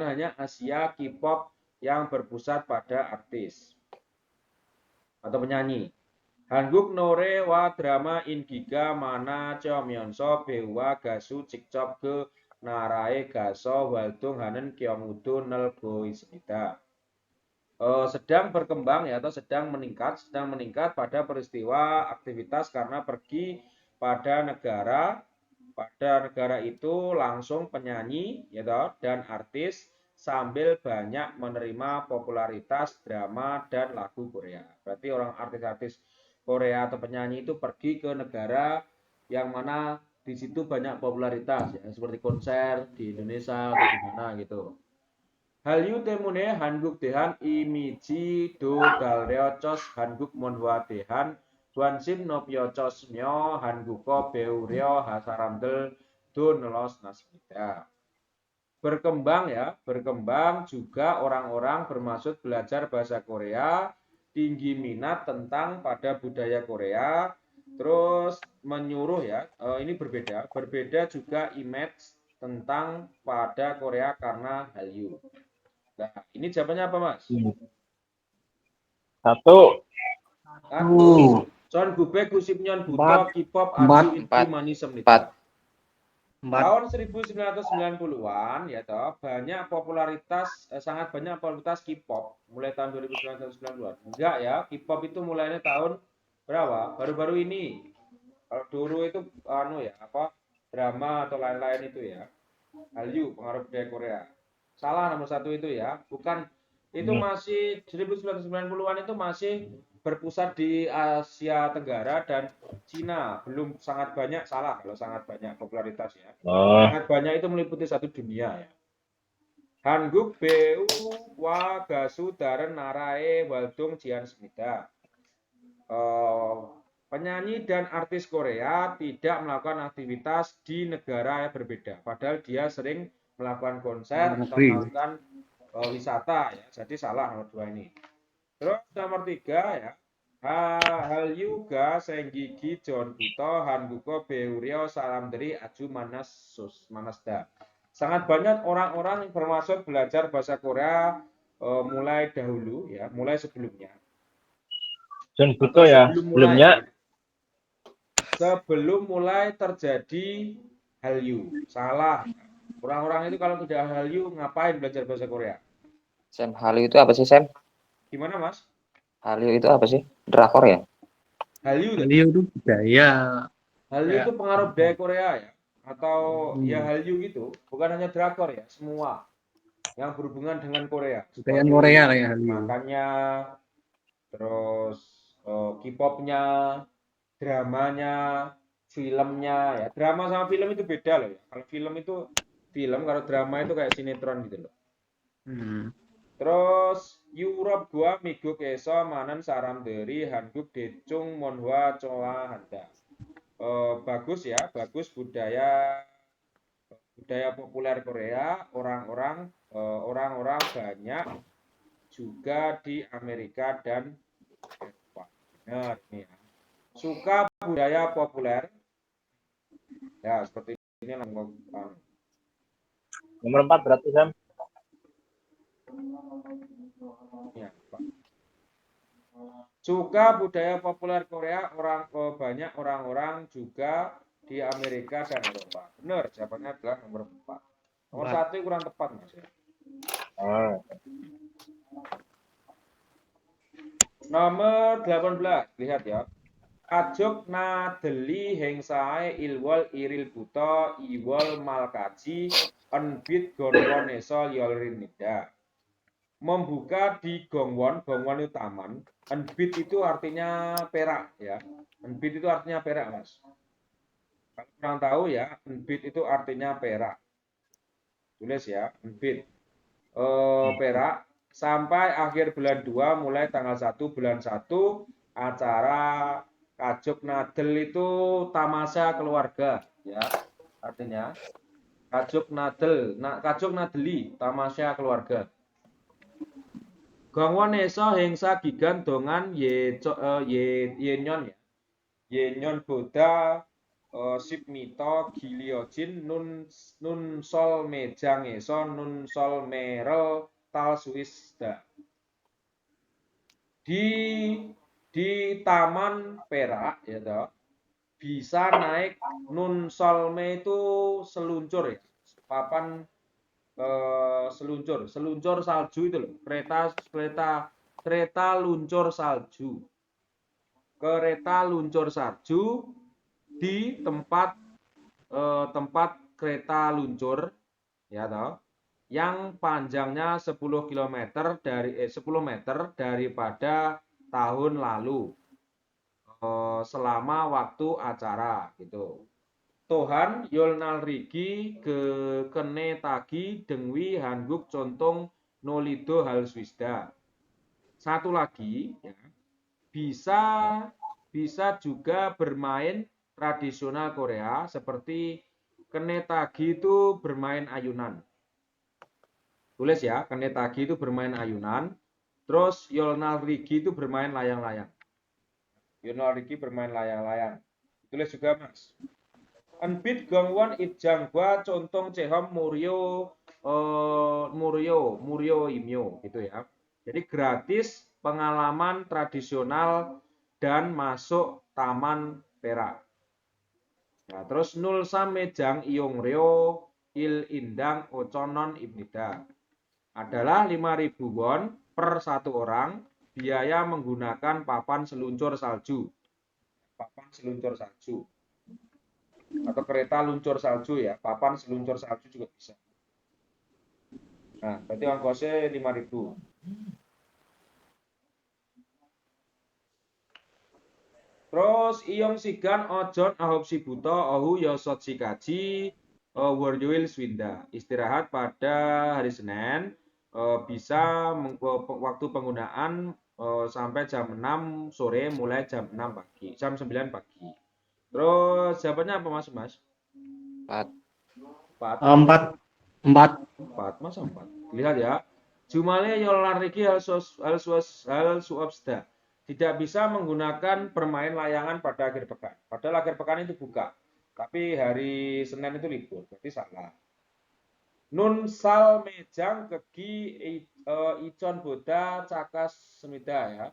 [SPEAKER 2] hanya Asia K-pop yang berpusat pada artis atau penyanyi. Hanguk nore wa drama ingiga mana cheomyeonso bewa gasu cikcop ke narae gaso waldung hanen kyongudo nelgo ismida. Sedang berkembang ya atau sedang meningkat pada peristiwa aktivitas karena pergi pada negara itu langsung penyanyi ya toh, dan artis sambil banyak menerima popularitas drama dan lagu Korea. Berarti orang artis-artis Korea atau penyanyi itu pergi ke negara yang mana di situ banyak popularitas ya, seperti konser di Indonesia atau di mana gitu. Hallyu temune Hanguk dehan imiji do dalreocos Hanguk monhwa dehan Buansim no piocos myo Hanguko beuryo hasaramdel do nelos nasmida. Berkembang juga orang-orang bermaksud belajar bahasa Korea, tinggi minat tentang pada budaya Korea, terus menyuruh ya, ini berbeda juga image tentang pada Korea karena Hallyu. Nah, ini jawabannya apa, Mas?
[SPEAKER 3] 1.
[SPEAKER 2] Son Gubek Kusipnyon Buto K-pop Aju Inti Mani Semnit.
[SPEAKER 1] 4.
[SPEAKER 2] Tahun 1990-an ya toh sangat banyak popularitas K-pop mulai tahun 1990-an. Enggak ya, K-pop itu mulainya tahun berapa? Baru-baru ini. Kalau dulu itu drama atau lain-lain itu ya. Hallyu pengaruh budaya Korea. Salah nomor 1 itu ya, bukan itu masih 1990-an itu masih berpusat di Asia Tenggara dan Cina, belum sangat banyak, salah kalau sangat banyak popularitas ya. Sangat banyak itu meliputi satu dunia ya. Hanguk BU wa gasu daren narae waldung jian semida. Penyanyi dan artis Korea tidak melakukan aktivitas di negara yang berbeda. Padahal dia sering melakukan konser atau
[SPEAKER 4] Negeri.
[SPEAKER 2] melakukan wisata ya. Jadi salah nomor 2 ini. Terus nomor 3 ya. Hallyu ga senggigi John Buto Hanguko Beuryo Salamderi Aju Manasda. Sangat banyak orang-orang yang bermaksud belajar bahasa Korea mulai dahulu ya, mulai sebelumnya.
[SPEAKER 3] John
[SPEAKER 2] Atau
[SPEAKER 3] Buto ya.
[SPEAKER 2] sebelum mulai terjadi Hallyu. Salah. Orang-orang itu kalau tidak Hallyu ngapain belajar bahasa Korea?
[SPEAKER 1] Sam, Hallyu itu apa sih, Sam?
[SPEAKER 2] Gimana, Mas?
[SPEAKER 1] Hallyu itu apa sih? Drakor ya?
[SPEAKER 2] Hallyu tadi.
[SPEAKER 4] Beliau itu budaya.
[SPEAKER 2] Hallyu
[SPEAKER 4] Ya.
[SPEAKER 2] itu pengaruh budaya Korea ya, atau ya Hallyu gitu, bukan hanya drakor ya, semua yang berhubungan dengan Korea.
[SPEAKER 4] Budaya
[SPEAKER 2] Seperti
[SPEAKER 4] Korea lah ya Hallyu.
[SPEAKER 2] makannya, terus K-popnya, dramanya, filmnya ya. Drama sama film itu beda loh ya. Kalau film itu film, kalau drama itu kayak sinetron gitu loh. Terus Europe gua miguk eso manan saram dari Hanguk decung monhwa coa handa. Bagus ya, bagus budaya populer Korea, orang-orang banyak juga di Amerika dan Eropa. Benar ini ya. Suka budaya populer. Ya, seperti ini
[SPEAKER 3] Nomor 4 berarti, Sam.
[SPEAKER 2] ya, Pak. Suka budaya populer Korea, banyak orang-orang juga di Amerika dan Eropa. Benar, jawabannya adalah nomor 4. Nomor 1 kurang tepat, Mas. Nomor 18, lihat ya. Ajok na deli hengsae ilwal iril buto iwal malkaji enbit gonwon eso yolrinida. Membuka di gongwon itu taman. Enbit itu artinya perak ya. Enbit itu artinya perak, Mas. Kalau kurang tahu ya, enbit itu artinya perak. Tulis ya, enbit. Perak sampai akhir bulan 2 mulai tanggal 1 bulan 1 acara Kajuk Nadel itu tamasya keluarga ya. Artinya Kajuk Nadeli tamasya keluarga. Gongwon eso hengsa gigan dongan yenyon ya. Yenyon boda sipmito giliojin nun sol mejang eso nun sol merel tal suisda. Di Taman Perak ya toh, bisa naik nun solme itu seluncur ya, papan seluncur salju itu loh, kereta luncur salju, di tempat kereta luncur ya toh, yang panjangnya 10 meter daripada tahun lalu selama waktu acara gitu. Tohan Yolnal Rigi ke kene tagi dengwi Hanguk contong nolido halswisda. Satu lagi ya, bisa juga bermain tradisional Korea seperti kene tagi itu bermain ayunan. Tulis ya, kene tagi itu bermain ayunan. Terus Yolnal Rigi itu bermain layang-layang. Yolnal Rigi bermain layang-layang. Tulis juga, Mas. Enbit gongwon itjanggwa contong cehom muryo imyo gitu ya. Jadi gratis pengalaman tradisional dan masuk Taman Perak. Nah, terus nul samejang iongryo il indang oconon ibnida adalah 5.000 won per satu orang, biaya menggunakan papan seluncur salju. Atau kereta luncur salju ya, papan seluncur salju juga bisa. Nah, berarti ongkosnya 5.000. Terus iong sigan ojon ahop sibuto ohu yosot sikaji Worjuil-Swinda. Istirahat pada hari Senin, bisa waktu penggunaan sampai jam 6 sore, mulai jam 6 pagi, jam 9 pagi. Terus jawabannya apa Mas?
[SPEAKER 1] 4.
[SPEAKER 2] 4.
[SPEAKER 4] 4. 4.
[SPEAKER 2] 4, masa 4? Lihat ya. Jumale yolariki hal suabsda. Tidak bisa menggunakan bermain layangan pada akhir pekan. Padahal akhir pekan itu buka. Tapi hari Senin itu libur. Berarti salah. Nun sal mejang kegi icon boda cakas semida ya.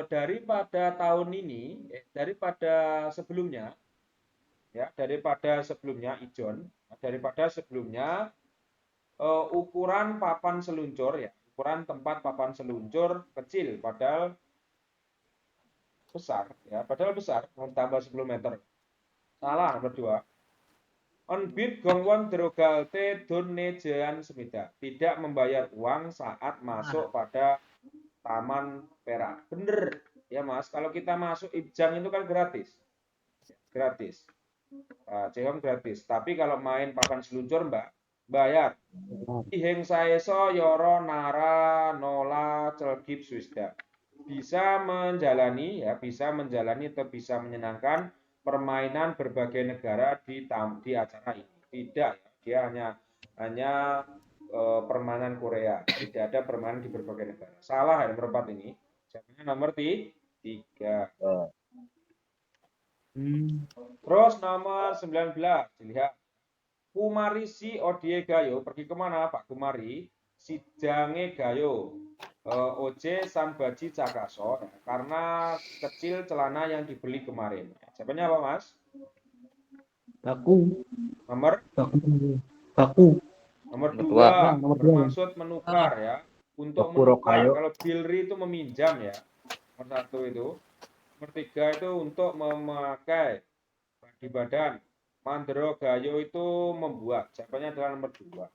[SPEAKER 2] Daripada tahun ini, daripada sebelumnya, ya, daripada sebelumnya ijon, daripada sebelumnya ukuran papan seluncur ya, ukuran tempat papan seluncur kecil padahal besar ya, padahal besar, tambah 10 meter. Salah nomor 2. Onbit gongwon derogalte don nejean semida. Tidak membayar uang saat masuk pada taman perak. Bener ya Mas, kalau kita masuk Ibjang itu kan gratis. Gratis. Cehom gratis. Tapi kalau main papan seluncur Mbak, bayar. Iheng saeso yoro nara nola celgip swisda. Bisa menjalani ya, bisa menjalani atau bisa menyenangkan permainan berbagai negara di acara ini. Tidak ya, dia hanya permainan Korea. Tidak ada permainan di berbagai negara. Salah ya nomor 4 ini. Jawabannya nomor 3. Terus nomor 19 dilihat. Kumari si Odie Gayo pergi kemana Pak Kumari? Si Jange Gayo Oje Sanbaji Cakaso karena kecil celana yang dibeli kemarin. Jawabannya apa Mas?
[SPEAKER 4] Baku.
[SPEAKER 2] Nomor
[SPEAKER 4] Baku.
[SPEAKER 2] nomor
[SPEAKER 1] Nomor
[SPEAKER 2] 2
[SPEAKER 4] Nomor 2.
[SPEAKER 2] bermaksud menukar ya. Untuk
[SPEAKER 3] Bakuro
[SPEAKER 2] menukar.
[SPEAKER 3] kayo.
[SPEAKER 2] Kalau bilri itu meminjam ya. Nomor 1 itu. Nomor 3 itu untuk memakai di badan. Mandro Gayo itu membuat. Jawabannya adalah nomor 2.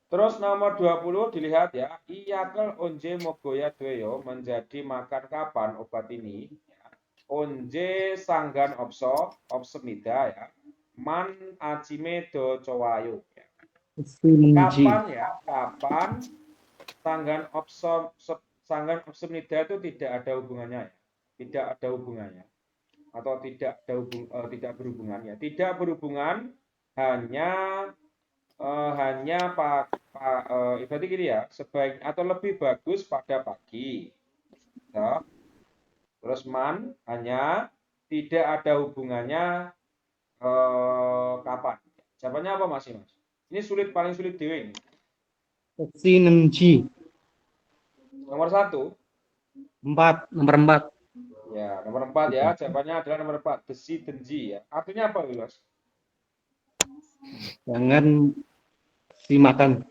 [SPEAKER 2] Terus nomor 20 dilihat ya. Iyakel onje mogoya dweyo menjadi makan kapan obat ini. Onje sanggan opsemida ya. Man acime do cowayo. Kapan ya? Kapan sanggan opsemida itu tidak ada hubungannya ya. Tidak ada hubungannya. Atau tidak berhubungan ya. Tidak berhubungan, hanya berarti gini ya, sebaik atau lebih bagus pada pagi ya. Terus man hanya tidak ada hubungannya kapan. Jawabannya apa Mas? Ini paling sulit dewe ini.
[SPEAKER 4] Sinenji.
[SPEAKER 2] Nomor 1
[SPEAKER 4] Nomor 4.
[SPEAKER 2] ya, nomor 4 ya, jawabannya adalah nomor 4, desi denji ya. Artinya apa Mas?
[SPEAKER 4] Jangan dimakan.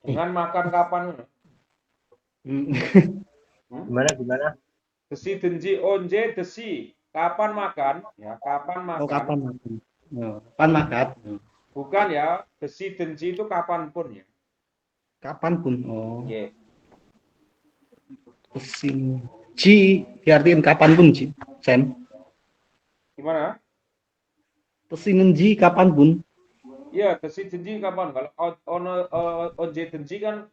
[SPEAKER 2] Dengan makan kapan?
[SPEAKER 3] Gimana?
[SPEAKER 2] Desi denji onje desi. Kapan makan? Ya, kapan makan?
[SPEAKER 4] Kapan makan? Kapan makan?
[SPEAKER 2] Bukan ya, desi denji itu kapanpun ya.
[SPEAKER 4] Kapanpun.
[SPEAKER 2] Oke.
[SPEAKER 4] Ji diartikan kapanpun, Ji. Sam.
[SPEAKER 2] Gimana?
[SPEAKER 4] Ji kapanpun.
[SPEAKER 2] Iya, desi denji kapan? Kalau onje denji kan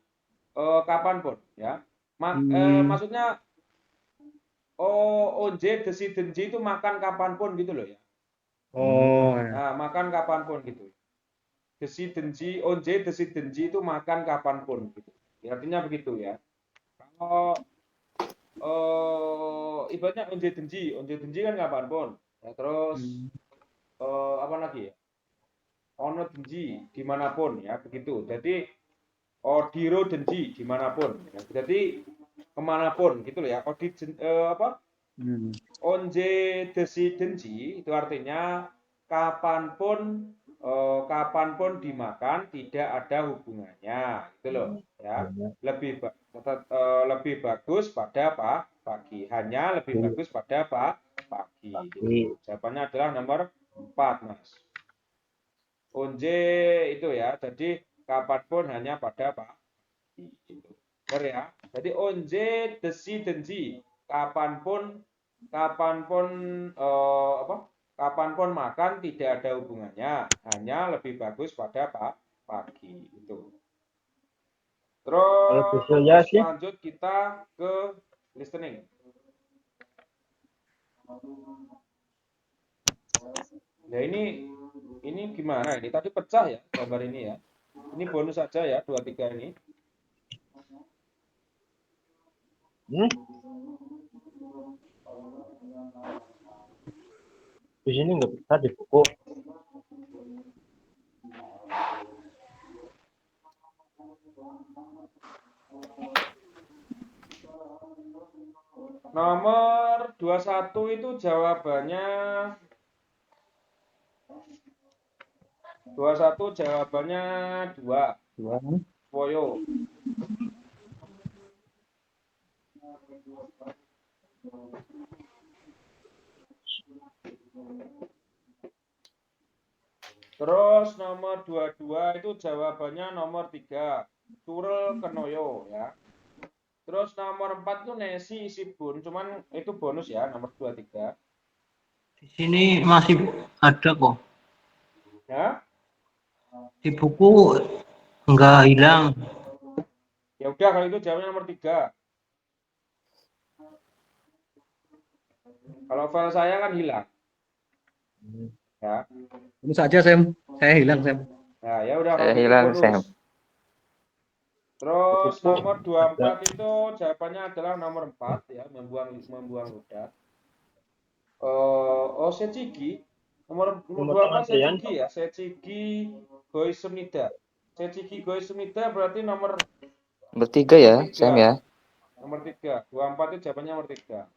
[SPEAKER 2] kapanpun ya. Maksudnya onje desi denji itu makan kapanpun gitu loh ya. Nah, makan kapanpun gitu. Desi denji, onje desi denji itu makan kapanpun gitu. Ya, artinya begitu ya. Kalau ibaratnya onje denji kan kapanpun. Ya, terus apa lagi ya? Ono denji dimanapun ya begitu. Jadi diro denji dimanapun. Ya. Jadi kemanapun gitu loh ya. Onje desi denji itu artinya kapanpun dimakan tidak ada hubungannya gitu loh ya. Lebih bagus pada pagi, hanya lebih bagus pada pagi gitu. Jawabannya adalah nomor 4 Mas. Onje itu ya, jadi kapanpun hanya pada pagi gitu. Benar ya. Jadi onje desi denji kapanpun kapanpun makan tidak ada hubungannya, hanya lebih bagus pada pagi itu.
[SPEAKER 3] Kalau
[SPEAKER 2] Terus
[SPEAKER 3] ya sih,
[SPEAKER 2] lanjut kita ke listening. Ya ini gimana ini? Tadi pecah ya gambar ini ya. Ini bonus saja ya 23 ini.
[SPEAKER 3] hmm? Di sini nggak bisa di buku.
[SPEAKER 2] Nomor 21 itu jawabannya 2. Poyo. Terus nomor 22 itu jawabannya nomor 3. Curel Kenoyo ya. Terus nomor 4 itu Nesi Sibun, cuman itu bonus ya nomor 23.
[SPEAKER 5] Di sini masih ada kok.
[SPEAKER 2] Ya.
[SPEAKER 5] Di buku enggak hilang.
[SPEAKER 2] Ya udah kalau itu jawabnya nomor 3. Kalau file saya kan hilang. Ya.
[SPEAKER 4] Ini saja, Sam. Saya hilang, Sam.
[SPEAKER 2] Nah, ya udah
[SPEAKER 1] Saya
[SPEAKER 2] kalau itu
[SPEAKER 1] hilang,
[SPEAKER 2] bonus.
[SPEAKER 1] Sam.
[SPEAKER 2] Terus
[SPEAKER 3] Buku
[SPEAKER 2] nomor 24
[SPEAKER 3] ada.
[SPEAKER 2] itu jawabannya adalah nomor 4 ya, membuang ludah. Sechigi. Nomor 24
[SPEAKER 3] antrian.
[SPEAKER 2] Sechigi ya, Sechigi Goisumida. Sechigi Goisumida berarti nomor
[SPEAKER 1] 3 ya,
[SPEAKER 2] nomor 3.
[SPEAKER 1] Sam ya.
[SPEAKER 2] Nomor 3. 24 itu jawabannya nomor 3.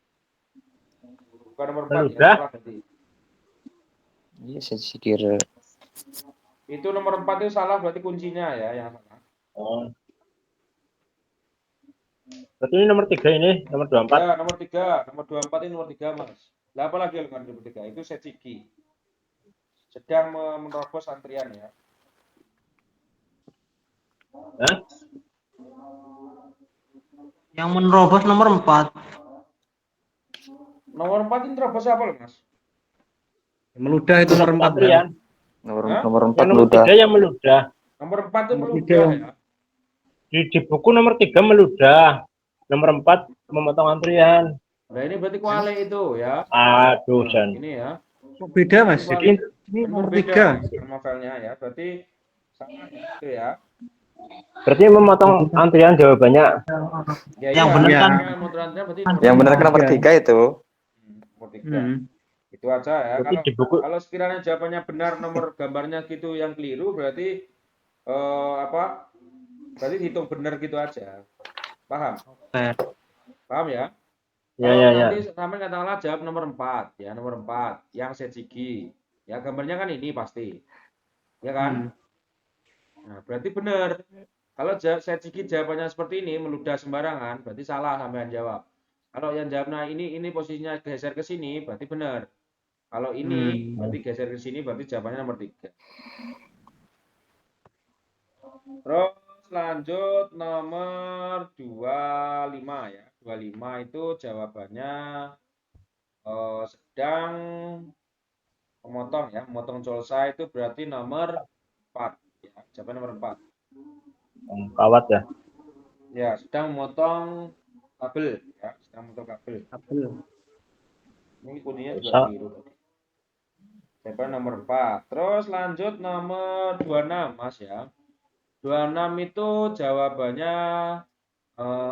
[SPEAKER 2] Bukan nomor 4 ya,
[SPEAKER 3] Meludah.
[SPEAKER 2] salah berarti.
[SPEAKER 1] Iya, saya pikir
[SPEAKER 2] Itu nomor 4 itu salah berarti kuncinya ya yang salah.
[SPEAKER 3] Oh. Berarti ini nomor 3 ini, nomor 24.
[SPEAKER 2] Ya, nomor 3. Nomor 24 ini nomor 3, Mas. Lah apa lagi dengan nomor 3? Itu Sechigi. Sedang menerobos antrian ya.
[SPEAKER 3] Hah?
[SPEAKER 5] Yang menerobos nomor 4.
[SPEAKER 2] Nomor 4 ini terobos apa loh, Mas?
[SPEAKER 4] Meludah itu nomor 4, Bang.
[SPEAKER 3] Antrian.
[SPEAKER 1] nomor
[SPEAKER 2] Hah?
[SPEAKER 1] nomor
[SPEAKER 3] Yang
[SPEAKER 1] 4
[SPEAKER 3] nomor
[SPEAKER 1] ludah.
[SPEAKER 3] 3 yang meludah.
[SPEAKER 2] Nomor 4 itu
[SPEAKER 4] Nomor
[SPEAKER 2] meludah
[SPEAKER 4] 3.
[SPEAKER 2] ya.
[SPEAKER 3] Di buku nomor 3 meludah. Nomor 4 memotong antrian.
[SPEAKER 2] Nah, ini berarti kuali itu ya.
[SPEAKER 3] Aduh,
[SPEAKER 2] Nah,
[SPEAKER 3] San.
[SPEAKER 2] ini ya.
[SPEAKER 4] Kok beda, Mas?
[SPEAKER 2] Kuali.
[SPEAKER 4] Ini
[SPEAKER 2] Kan
[SPEAKER 4] nomor
[SPEAKER 2] beda
[SPEAKER 4] 3.
[SPEAKER 2] nama filenya ya. Berarti sama ya, itu ya.
[SPEAKER 3] Berarti memotong antrian jawabannya.
[SPEAKER 2] Ya
[SPEAKER 5] Yang
[SPEAKER 2] iya,
[SPEAKER 5] benar kan?
[SPEAKER 2] motor antrian berarti
[SPEAKER 1] Yang benar kan nomor
[SPEAKER 4] 3.
[SPEAKER 1] 3 itu.
[SPEAKER 2] nomor 3.
[SPEAKER 4] Hmm.
[SPEAKER 2] Itu aja ya.
[SPEAKER 3] Berarti
[SPEAKER 2] Kalau
[SPEAKER 3] di buku
[SPEAKER 2] kalau sekiranya jawabannya benar nomor gambarnya gitu yang keliru berarti apa? Berarti hitung benar gitu aja. Paham?
[SPEAKER 5] Oke.
[SPEAKER 2] Paham ya?
[SPEAKER 3] ya
[SPEAKER 2] Kalau
[SPEAKER 3] ya ya.
[SPEAKER 2] nanti sampai katakanlah jawab nomor 4 ya, nomor 4 yang Sechigi. Ya gambarnya kan ini pasti. Ya kan? Nah, berarti benar. Kalau Sechigi jawabannya seperti ini meludah sembarangan, berarti salah sampean jawab. Kalau yang jawabnya ini posisinya geser ke sini, berarti benar. Kalau ini berarti geser ke sini, berarti jawabannya nomor 3. Terus lanjut nomor 25 ya. 25 itu jawabannya sedang memotong ya. Memotong colsa itu berarti nomor 4 ya. Jawaban nomor 4.
[SPEAKER 3] Kawat ya.
[SPEAKER 2] Ya, sedang memotong kabel ya, sedang memotong kabel. Ini kuningnya juga biru tadi. Jawaban nomor 4. Terus lanjut nomor 26, Mas ya. 26 itu jawabannya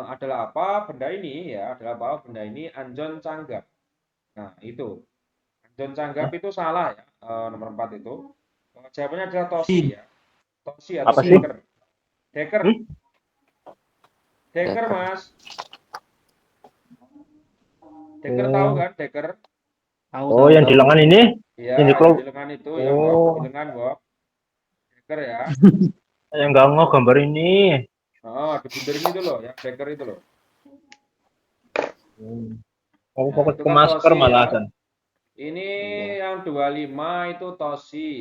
[SPEAKER 2] adalah apa? Benda ini ya, adalah apa? Benda ini Anjon Canggap. Nah, itu. Anjon Canggap itu salah ya, nomor 4 itu. Jawabannya adalah Tosi ya. Tosi atau
[SPEAKER 3] Apa sih?
[SPEAKER 2] Deker. Deker. Deker, Mas. Deker tahu kan, Deker?
[SPEAKER 3] Oh, yang di lengan ini?
[SPEAKER 2] Iya,
[SPEAKER 3] Yang
[SPEAKER 2] di lengan itu ya, Bob. Di lengan, Bob. Deker ya.
[SPEAKER 3] Yang nggak mau gambar ini.
[SPEAKER 2] Oh, di bundaran itu loh, yang deker itu loh.
[SPEAKER 3] Aku
[SPEAKER 2] Nah,
[SPEAKER 3] fokus
[SPEAKER 2] itu
[SPEAKER 3] ke
[SPEAKER 2] kan
[SPEAKER 3] masker
[SPEAKER 2] Tosi
[SPEAKER 3] malah,
[SPEAKER 2] ya.
[SPEAKER 3] San.
[SPEAKER 2] Ini yang 25 itu Tosi.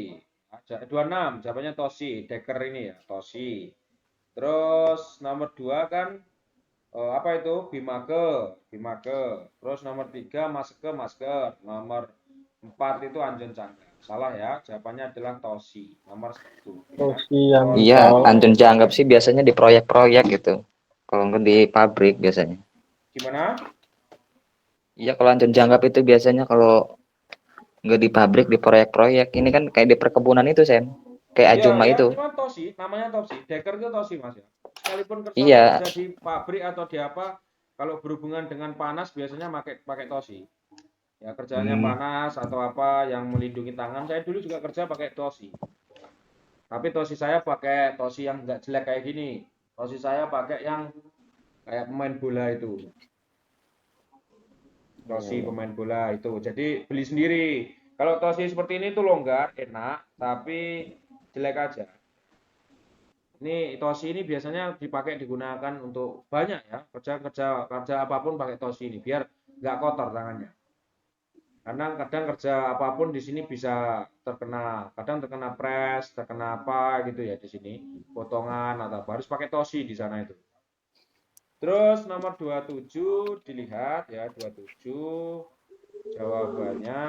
[SPEAKER 2] 26 jawabannya Tosi, deker ini ya, Tosi. Terus nomor 2 kan apa itu? Bimake. Terus nomor 3 masker. Nomor 4 tepat itu Anjon Cangga. Salah ya, jawabannya adalah Tosi, nomor 1.
[SPEAKER 3] Tosi yang
[SPEAKER 1] Iya,
[SPEAKER 3] tahu.
[SPEAKER 1] Anton Janggap sih biasanya di proyek-proyek gitu. Kalau enggak di pabrik biasanya.
[SPEAKER 2] Gimana?
[SPEAKER 1] Iya, kalau Anton Janggap itu biasanya kalau enggak di pabrik, di proyek-proyek. Ini kan kayak di perkebunan itu, Sam. Kayak
[SPEAKER 2] Ya,
[SPEAKER 1] Ajuma
[SPEAKER 2] ya,
[SPEAKER 1] itu.
[SPEAKER 2] cuma Tosi, namanya Tosi. Deker itu Tosi, Mas ya. Sekalipun
[SPEAKER 1] Iya,
[SPEAKER 2] kerja di pabrik atau di apa, kalau berhubungan dengan panas biasanya pakai Tosi. Ya, kerjanya panas atau apa yang melindungi tangan. Saya dulu juga kerja pakai Tosi. Tapi Tosi saya pakai Tosi yang enggak jelek kayak gini. Tosi saya pakai yang kayak pemain bola itu. Tosi pemain bola itu. Jadi beli sendiri. Kalau Tosi seperti ini tuh longgar, enak, tapi jelek aja. Ini Tosi ini biasanya digunakan untuk banyak ya, kerja apapun pakai Tosi ini biar nggak kotor tangannya. Karena kadang kerja apapun di sini bisa kadang terkena press, terkena apa gitu ya di sini, potongan atau apa, harus pakai Tosi di sana itu. Terus nomor 27 dilihat ya, 27 jawabannya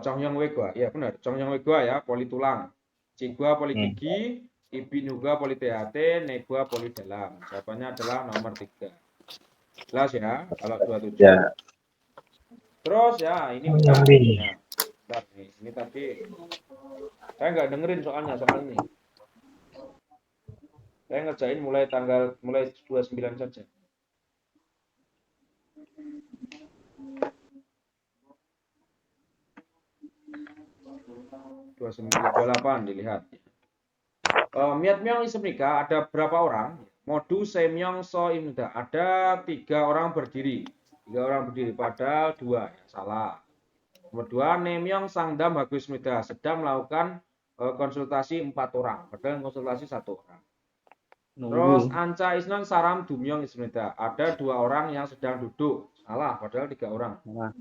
[SPEAKER 2] Chongyang Wegua. Iya benar, Chongyang Wegua ya, poli tulang. Cigua poli gigi, Ibinuga poli THT, Negua poli dalam. Jawabannya adalah nomor 3. Jelas ya, kalau 27.
[SPEAKER 3] Ya.
[SPEAKER 2] Terus ya, ini udah. Ya. Bentar nih, ini tadi saya nggak dengerin soalnya soal ini. Saya ngerjain mulai 29 saja. 28 dilihat. Miat Myong isim nikah ada berapa orang? Modu Semyong So Imda ada 3 orang berdiri. 3 orang berdiri padahal 2 ya, salah. Nomor 2 Nemyong Sangdam Bagus Mida sedang melakukan konsultasi 4 orang. Padahal konsultasi 1 orang. Terus
[SPEAKER 4] Nunggu.
[SPEAKER 2] Anca Isnan Saram Dumyong Ismida ada 2 orang yang sedang duduk. Salah padahal 3 orang.
[SPEAKER 4] Nah,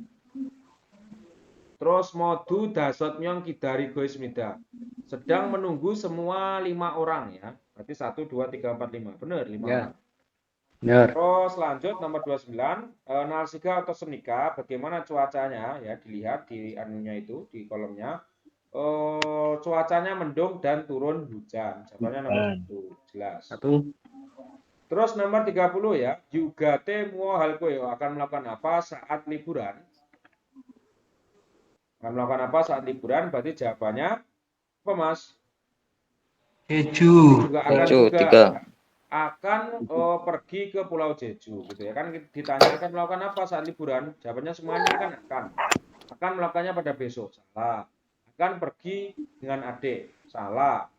[SPEAKER 2] Terus Modu Dasot Myong Kidari Goismida sedang menunggu semua 5 orang ya. Berarti 1, 2, 3, 4, 5. Benar 5
[SPEAKER 4] ya.
[SPEAKER 2] orang.
[SPEAKER 4] Benar.
[SPEAKER 2] Terus lanjut nomor 29. Nalsiga atau Senika bagaimana cuacanya ya, dilihat di anunya itu di kolomnya. Cuacanya mendung dan turun hujan. Jawabannya nomor 1. Jelas.
[SPEAKER 4] 1.
[SPEAKER 2] Terus nomor 30 ya. Yugate Muo Halkoyo akan melakukan apa saat liburan? Akan melakukan apa saat liburan? Berarti jawabannya apa, Mas?
[SPEAKER 5] Jeju.
[SPEAKER 2] Juga akan
[SPEAKER 1] Jeju,
[SPEAKER 2] juga
[SPEAKER 1] 3.
[SPEAKER 2] akan pergi ke Pulau Jeju gitu ya. Kan ditanya akan melakukan apa saat liburan? Jawabannya semuanya kan akan. Akan melakukannya pada besok. Salah. Akan pergi dengan adik. Salah.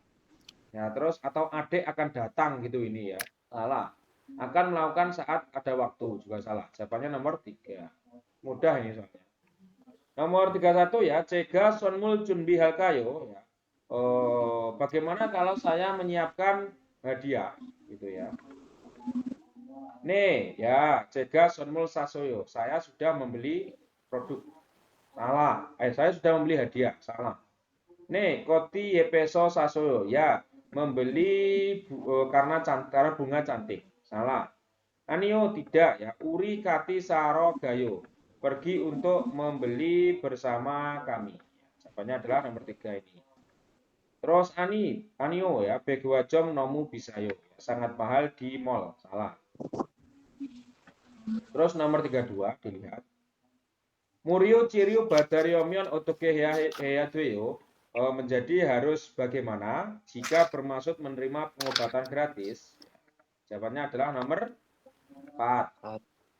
[SPEAKER 2] Ya, terus atau adik akan datang gitu ini ya. Salah. Akan melakukan saat ada waktu juga salah. Jawabannya nomor 3. Mudah ini soalnya. Nomor 31 ya, Cega Sonmul Chunbi Halkayo ya. Bagaimana kalau saya menyiapkan hadiah gitu ya. Nih ya, Cega Sonmul Sasoyo. Saya sudah membeli produk. Salah. Saya sudah membeli hadiah. Salah. Nih, Koti Yepeso Sasoyo. Ya, membeli karena bunga cantik. Salah. Anio tidak ya. Uri Kati Saro Gayo. Pergi untuk membeli bersama kami. Jawabannya adalah nomor 3 ini. Terus Anio ya, Begwajong Nomu Bisayo. Sangat mahal di mall. Salah. Terus nomor 32 dilihat. Murio Cirio Badaryomion Otoke Heyadweyo menjadi harus bagaimana jika bermaksud menerima pengobatan gratis? Jawabannya adalah nomor 4.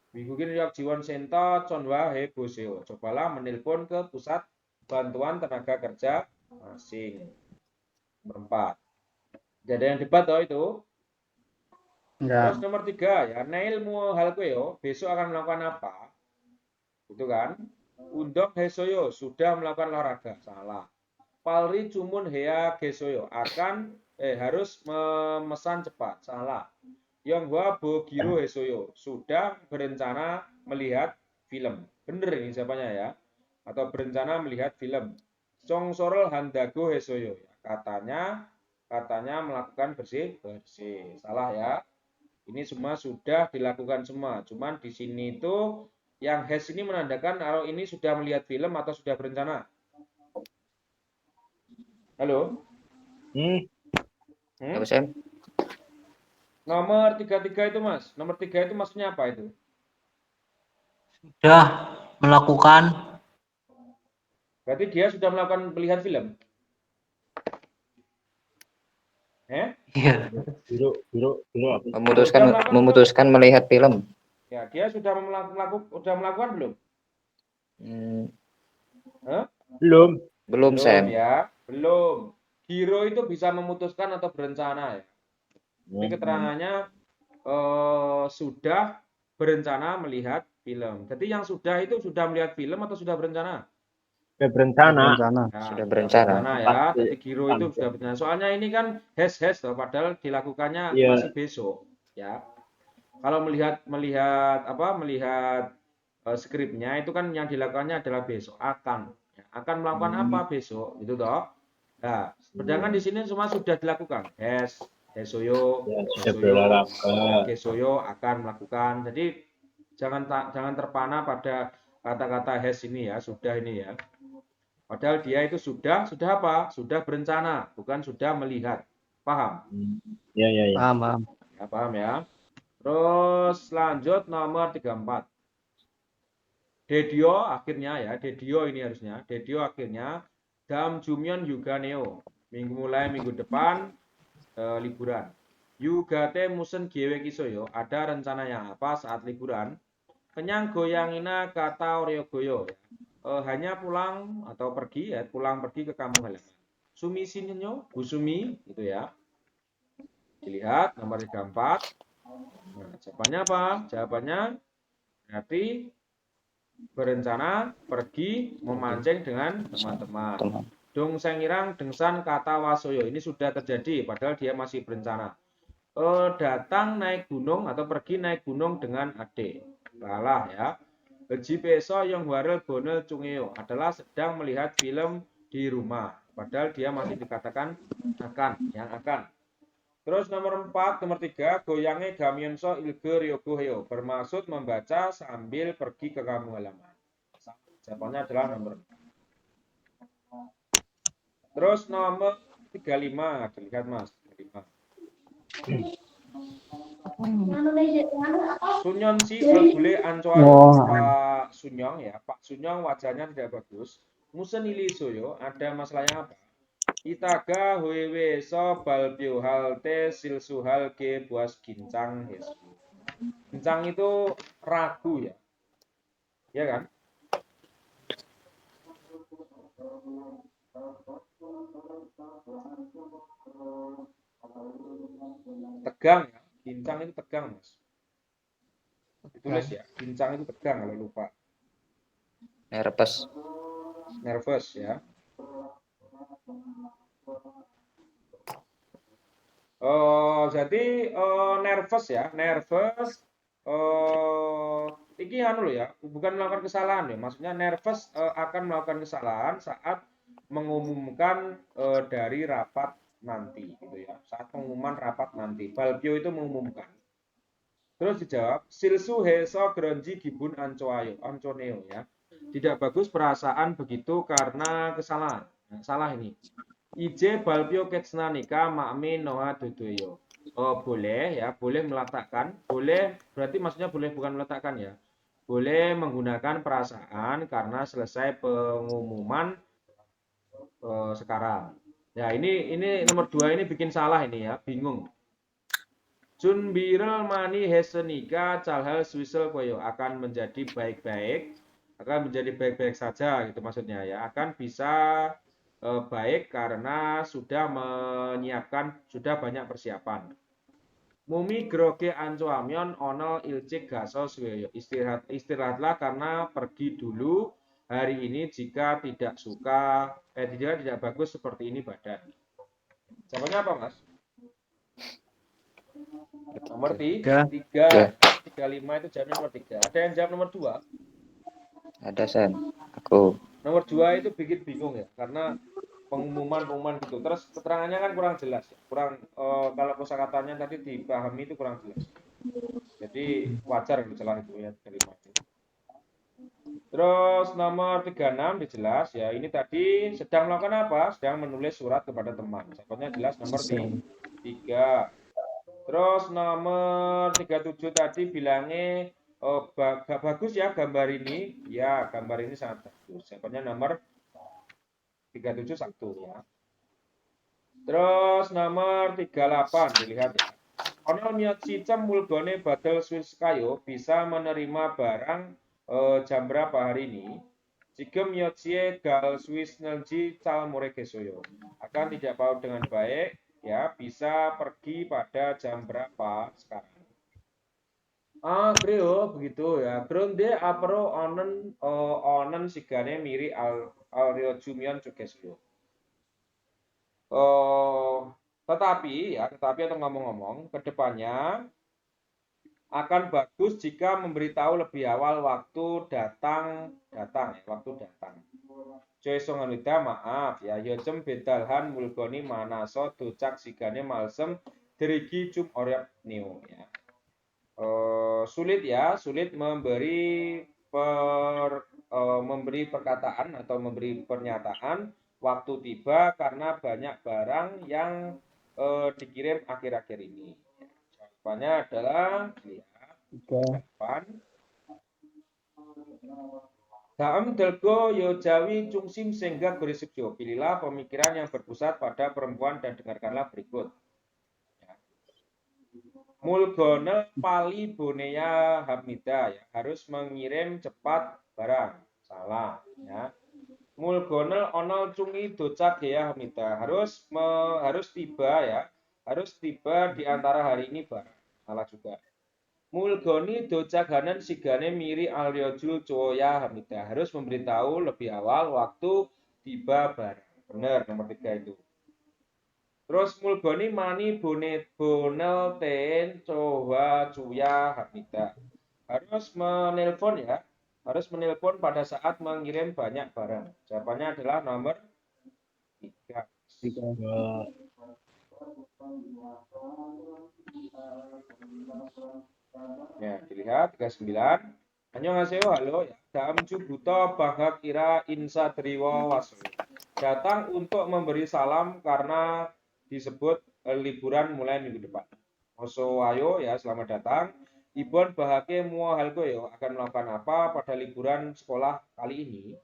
[SPEAKER 2] Wigukin Ryok Jiwon Sento Chonwa Heboseo. Cobalah menelpon ke pusat bantuan tenaga kerja asing. Nomor 4. Jadi yang debat toh itu.
[SPEAKER 4] Enggak.
[SPEAKER 2] Terus nomor 3 ya, Neil Muhalkoyo besok akan melakukan apa? Itu kan. Undok Hesoyo sudah melakukan olahraga. Salah. Palri Cumun Hea Gesoyo akan harus memesan cepat. Salah. Yonghua Bogiro Hesoyo sudah berencana melihat film. Bener ini siapanya ya. Atau berencana melihat film. Chongsorol Handago Hesoyo. Katanya melakukan bersih. Salah ya. Ini semua sudah dilakukan semua. Cuman di sini itu Yang has ini menandakan kalau ini sudah melihat film atau sudah berencana. Halo?
[SPEAKER 1] Apa Sam?
[SPEAKER 2] Nomor 33 itu Mas. Nomor 3 itu maksudnya apa itu?
[SPEAKER 5] Sudah melakukan.
[SPEAKER 2] Berarti dia sudah melakukan melihat film.
[SPEAKER 5] Iya.
[SPEAKER 3] Biru apa?
[SPEAKER 1] Memutuskan melihat film.
[SPEAKER 2] Ya, dia sudah melakukan belum?
[SPEAKER 1] Belum Sam.
[SPEAKER 2] Ya, belum. Hero itu bisa memutuskan atau berencana ya. Ini keterangannya sudah berencana melihat film. Jadi yang sudah itu sudah melihat film atau sudah berencana?
[SPEAKER 3] Sudah berencana.
[SPEAKER 2] Nah,
[SPEAKER 1] Sudah berencana.
[SPEAKER 2] Ya. Jadi Giro itu sudah berencana. Soalnya ini kan has toh, padahal dilakukannya masih besok, ya. Kalau melihat skripnya itu kan yang dilakukannya adalah besok akan melakukan apa besok, gitu toh. Nah, sedangkan di sini semua sudah dilakukan. Hesoyo akan melakukan. Jadi jangan terpana pada kata-kata has ini ya, sudah ini ya. Padahal dia itu sudah apa? Sudah berencana, bukan sudah melihat. Paham?
[SPEAKER 3] Ya.
[SPEAKER 4] Paham.
[SPEAKER 2] Ya, paham ya. Terus lanjut nomor 34. Dedio akhirnya ya, Dedio ini harusnya. Dedio akhirnya Dam Jumyon Yuga Neo. Mulai minggu depan liburan. Yugate musen gewe kisoyo. Ada rencana yang apa saat liburan? Kenyang goyangina kata Oryogoyo. Hanya pulang atau pergi ya, pulang pergi ke kampung halaman. Sumi sinyo, Busumi itu ya. Dilihat nomor 34. Nah, jawabannya apa? Jawabannya berarti berencana pergi memancing dengan teman-teman. Dong sengirang dengsan kata wasoyo. Ini sudah terjadi padahal dia masih berencana. Datang naik gunung atau pergi naik gunung dengan adik. Lalah ya. Beji peso yang warel bonel cungeo adalah sedang melihat film di rumah. Padahal dia masih dikatakan akan. Terus nomor 4, nomor 3, goyange gamyonso ilge ryogoheo. Bermaksud membaca sambil pergi ke kampung halaman. Jawabannya adalah nomor 4. Terus nomor 35, dilihat Mas. 35. Sunyon si boleh ancoan Pak Sunyong ya. Pak Sunyong wajahnya tidak bagus. Musen ilisoyo, ada masalahnya apa? Itaga huewe so balpio halte silsuhal ke buas gincang hesu. Gincang itu ragu ya. Ya kan? Tegang ya. Gincang itu tegang, Mas. Ditulis ya. Gincang itu tegang kalau lupa. Nervous ya. Jadi nervous ya, ini anu ya, bukan melakukan kesalahan ya, maksudnya nervous akan melakukan kesalahan saat mengumumkan dari rapat nanti gitu ya, saat pengumuman rapat nanti. Balpio itu mengumumkan. Terus dijawab, silsu heso gronji gibun anconeo ya. Tidak bagus perasaan begitu karena kesalahan. Nah, salah ini. Ije balpio ketsnanika makmi noa dodoyo. Boleh ya, boleh meletakkan. Boleh berarti maksudnya boleh bukan meletakkan ya. Boleh menggunakan perasaan karena selesai pengumuman sekarang. Ya ini nomor 2 ini bikin salah ini ya, bingung. Jun birel mani hesenika calhal swisel koyo akan menjadi baik-baik saja gitu maksudnya ya, akan bisa baik karena sudah banyak persiapan. Mumi groge ancoamion onol ilcik gaso suweyo. Istirahatlah karena pergi dulu hari ini jika tidak bagus seperti ini badan. Jawabannya apa Mas? Nomor 3, 35 itu jawabnya nomor 3. Ada yang jawab nomor 2?
[SPEAKER 1] Ada Sen. Aku.
[SPEAKER 2] Nomor 2 itu bikin bingung ya, karena pengumuman gitu. Terus keterangannya kan kurang jelas, kurang kalau kosakatanya tadi dipahami itu kurang jelas. Jadi wajar kalau celah itu ya dari itu. Terus nomor 36 dijelas ya, ini tadi sedang melakukan apa? Sedang menulis surat kepada teman. Contohnya jelas nomor 3. Terus nomor 37 tadi bilangnya bagus ya gambar ini. Ya, gambar ini sangat bagus. Contohnya nomor 37 satu ya. Terus nomor 38 dilihat ya. Ono niat sistem mulgone badal Swiss kayo bisa menerima barang jam berapa hari ini? Jika miotsie gal Swiss nelji cal muregesoyo akan tidak paut dengan baik ya, bisa pergi pada jam berapa sekarang? Kreo begitu ya. Gronde apro onen sigane miri al rio jumion cukesuyo. Tetapi atau ngomong-ngomong, kedepannya akan bagus jika memberitahu lebih awal waktu datang ya, waktu datang. Joy songanida maaf ya, yocem bedalhan mulgoni manaso docak sigane malsem derigi cum oryap neo ya. Sulit memberi memberi perkataan atau memberi pernyataan waktu tiba karena banyak barang yang dikirim akhir-akhir ini. Jawabannya adalah lihat depan. Daam delgo yo jawi cungsim sehingga berisipjo. Pilihlah pemikiran yang berpusat pada perempuan dan dengarkanlah berikut. Mulgone pali bonea hamida ya, harus mengirim cepat barang. Salah ya. Mulgone onol cungi docak ya hamida, harus tiba ya, harus tiba di antara hari ini barang. Salah juga. Mulgoni docaganan sigane miri alyojul coya hamida, harus memberitahu lebih awal waktu tiba barang. Benar nomor 3 itu. Terus mulgoni mani bonel ten coba cuya hamida, harus menelpon ya, harus menelpon pada saat mengirim banyak barang. Jawabannya adalah nomor 3. Ya, dilihat 39. Annyeonghaseyo, halo ya. Daamju buto bangga kira insa driwo waso. Datang untuk memberi salam karena disebut liburan mulai minggu depan. Oso ayo ya, selamat datang. Ibon bahake mua halko yo akan melakukan apa pada liburan sekolah kali ini?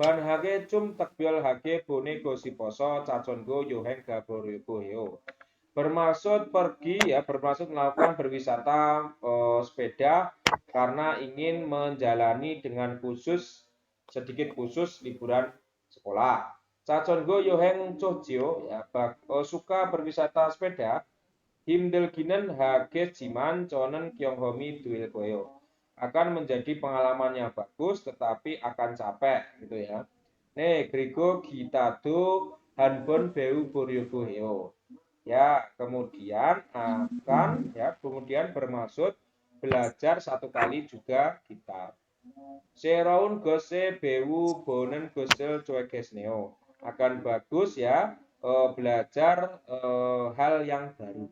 [SPEAKER 2] Ban hake cum tekbiol hake bone gosiposo cacongo yoheng gaboryogo yo. Bermaksud pergi ya, bermaksud melakukan berwisata sepeda karena ingin menjalani dengan sedikit khusus liburan sekolah. Cacongo yoheng cohjio ya, suka berwisata sepeda. Himdel ginen hage jiman conen kyonghomi duil koyo. Akan menjadi pengalaman yang bagus tetapi akan capek gitu ya. Grigo gitado hanbon beu boryogo heo. Ya, kemudian kemudian bermaksud belajar satu kali juga gitar. Seraun gose bewu bonen gosel cuekes neo. Akan bagus ya belajar hal yang baru.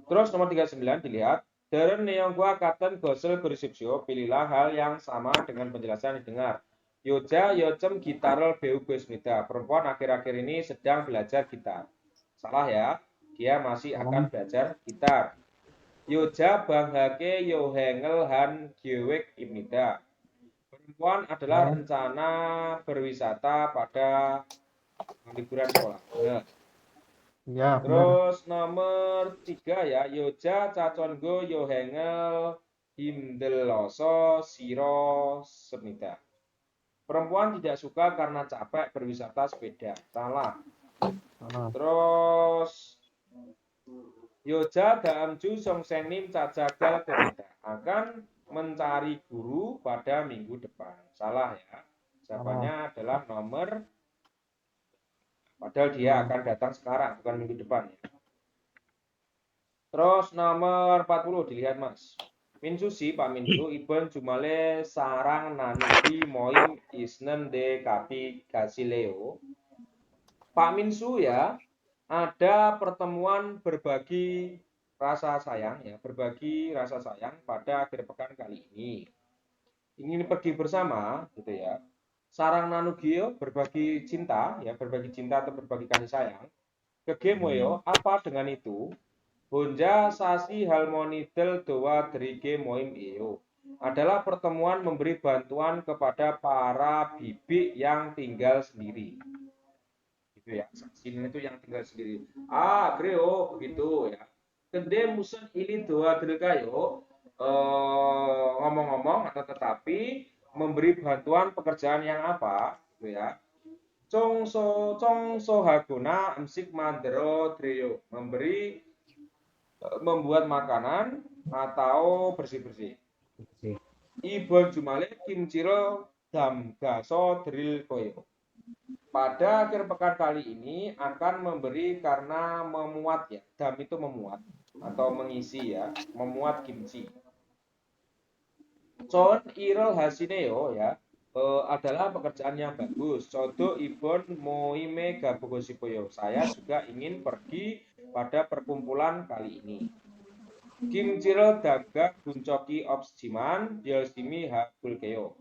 [SPEAKER 2] Terus nomor 39 dilihat. Deren neonggua katen gosel berisipsio, pilihlah hal yang sama dengan penjelasan didengar. Yoja yocem gitarel beu gosmida. Perempuan akhir-akhir ini sedang belajar gitar. Salah ya, dia masih akan belajar gitar. Yoja banghake yohengel han giewek imida. Perempuan adalah rencana berwisata pada liburan sekolah. Benar.
[SPEAKER 4] Ya,
[SPEAKER 2] Terus nomor 3 ya, yoja cacongo yohengel himdeloso siro semida. Perempuan tidak suka karena capek berwisata sepeda. Salah. Terus yoja daamju songsenim cajagal kemida, akan mencari guru pada minggu depan. Salah ya. Jawabannya adalah nomor, padahal dia akan datang sekarang, bukan minggu depan ya. Terus nomor 40 dilihat Mas. Minsusi Pak Minsu Ibon Jumale sarang nanubi moim isnen de kapi gasileo. Pak Minsu ya, ada pertemuan berbagi rasa sayang ya, berbagi rasa sayang pada akhir pekan kali ini. Ingin pergi bersama gitu ya. Sarang nanugio berbagi cinta ya, berbagi cinta atau berbagi kasih sayang. Kegemoyo apa dengan itu? Honja sasi halmonidel doa derige moim iyo adalah pertemuan memberi bantuan kepada para bibik yang tinggal sendiri. Gitu ya, sasin itu yang tinggal sendiri. Greo begitu ya. Kende musen ini doa derikayo ngomong-ngomong atau tetapi memberi bantuan pekerjaan yang apa gitu ya. Congso haguna emsik mandero dreo membuat makanan atau bersih-bersih. Ibon jumale kimciro dam gaso drill koyo. Pada akhir pekan kali ini akan memberi karena memuat ya. Dam itu memuat atau mengisi ya, memuat kimchi. Con irel hasineo ya adalah pekerjaan yang bagus. Codo ibon moime gabogosipoyo. Saya juga ingin pergi pada perkumpulan kali ini. Kimciro daga buncoki opsjiman dielsimi habulkeo.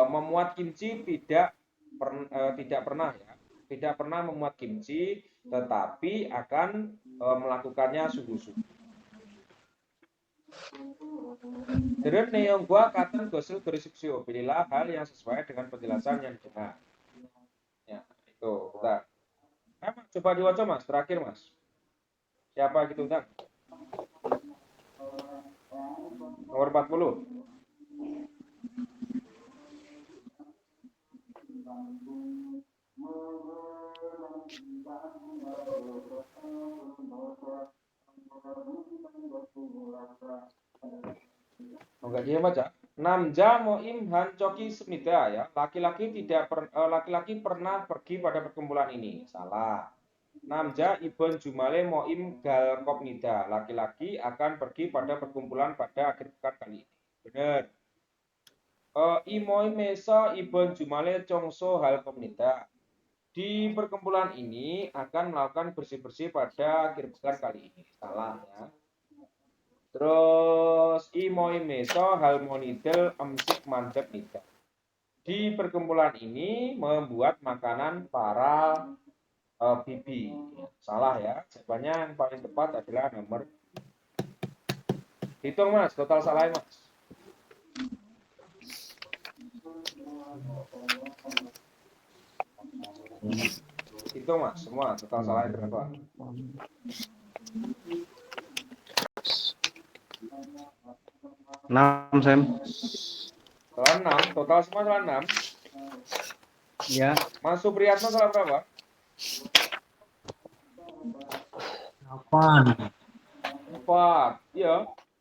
[SPEAKER 2] Memuat kimchi tidak pernah memuat kimchi, tetapi akan melakukannya sungguh-sungguh. Terus neong gua katan gosil berisipsio, pilihlah hal yang sesuai dengan penjelasan yang didengar. Ya, itu, bentar. Coba diwaca mas, terakhir mas. Siapa gitu, bentar. Nomor 40. Enggak dia baca. Namja moim han coki semida ya. Laki-laki pernah pergi pada perkumpulan ini. Salah. Namja ibon jumale moim gal kopnida. Laki-laki akan pergi pada perkumpulan pada akhir pekan kali ini. Benar. Imoi mesa ibon jumale congso hal kopnida. Di perkumpulan ini akan melakukan bersih-bersih pada akhir pekan kali ini. Salah ya. Terus imoi meso halmonidel emsik mantep nida. Di perkumpulan ini membuat makanan para bibi. Salah ya. Jawabannya yang paling tepat adalah nomor. Hitung mas, total salah mas. Hitung mas, semua total salah berapa?
[SPEAKER 4] 6 Sam.
[SPEAKER 2] Salah 6, total semua salah 6.
[SPEAKER 4] Ya.
[SPEAKER 2] Mas Supriyatno salah berapa?
[SPEAKER 5] 8.
[SPEAKER 2] 4. Iya.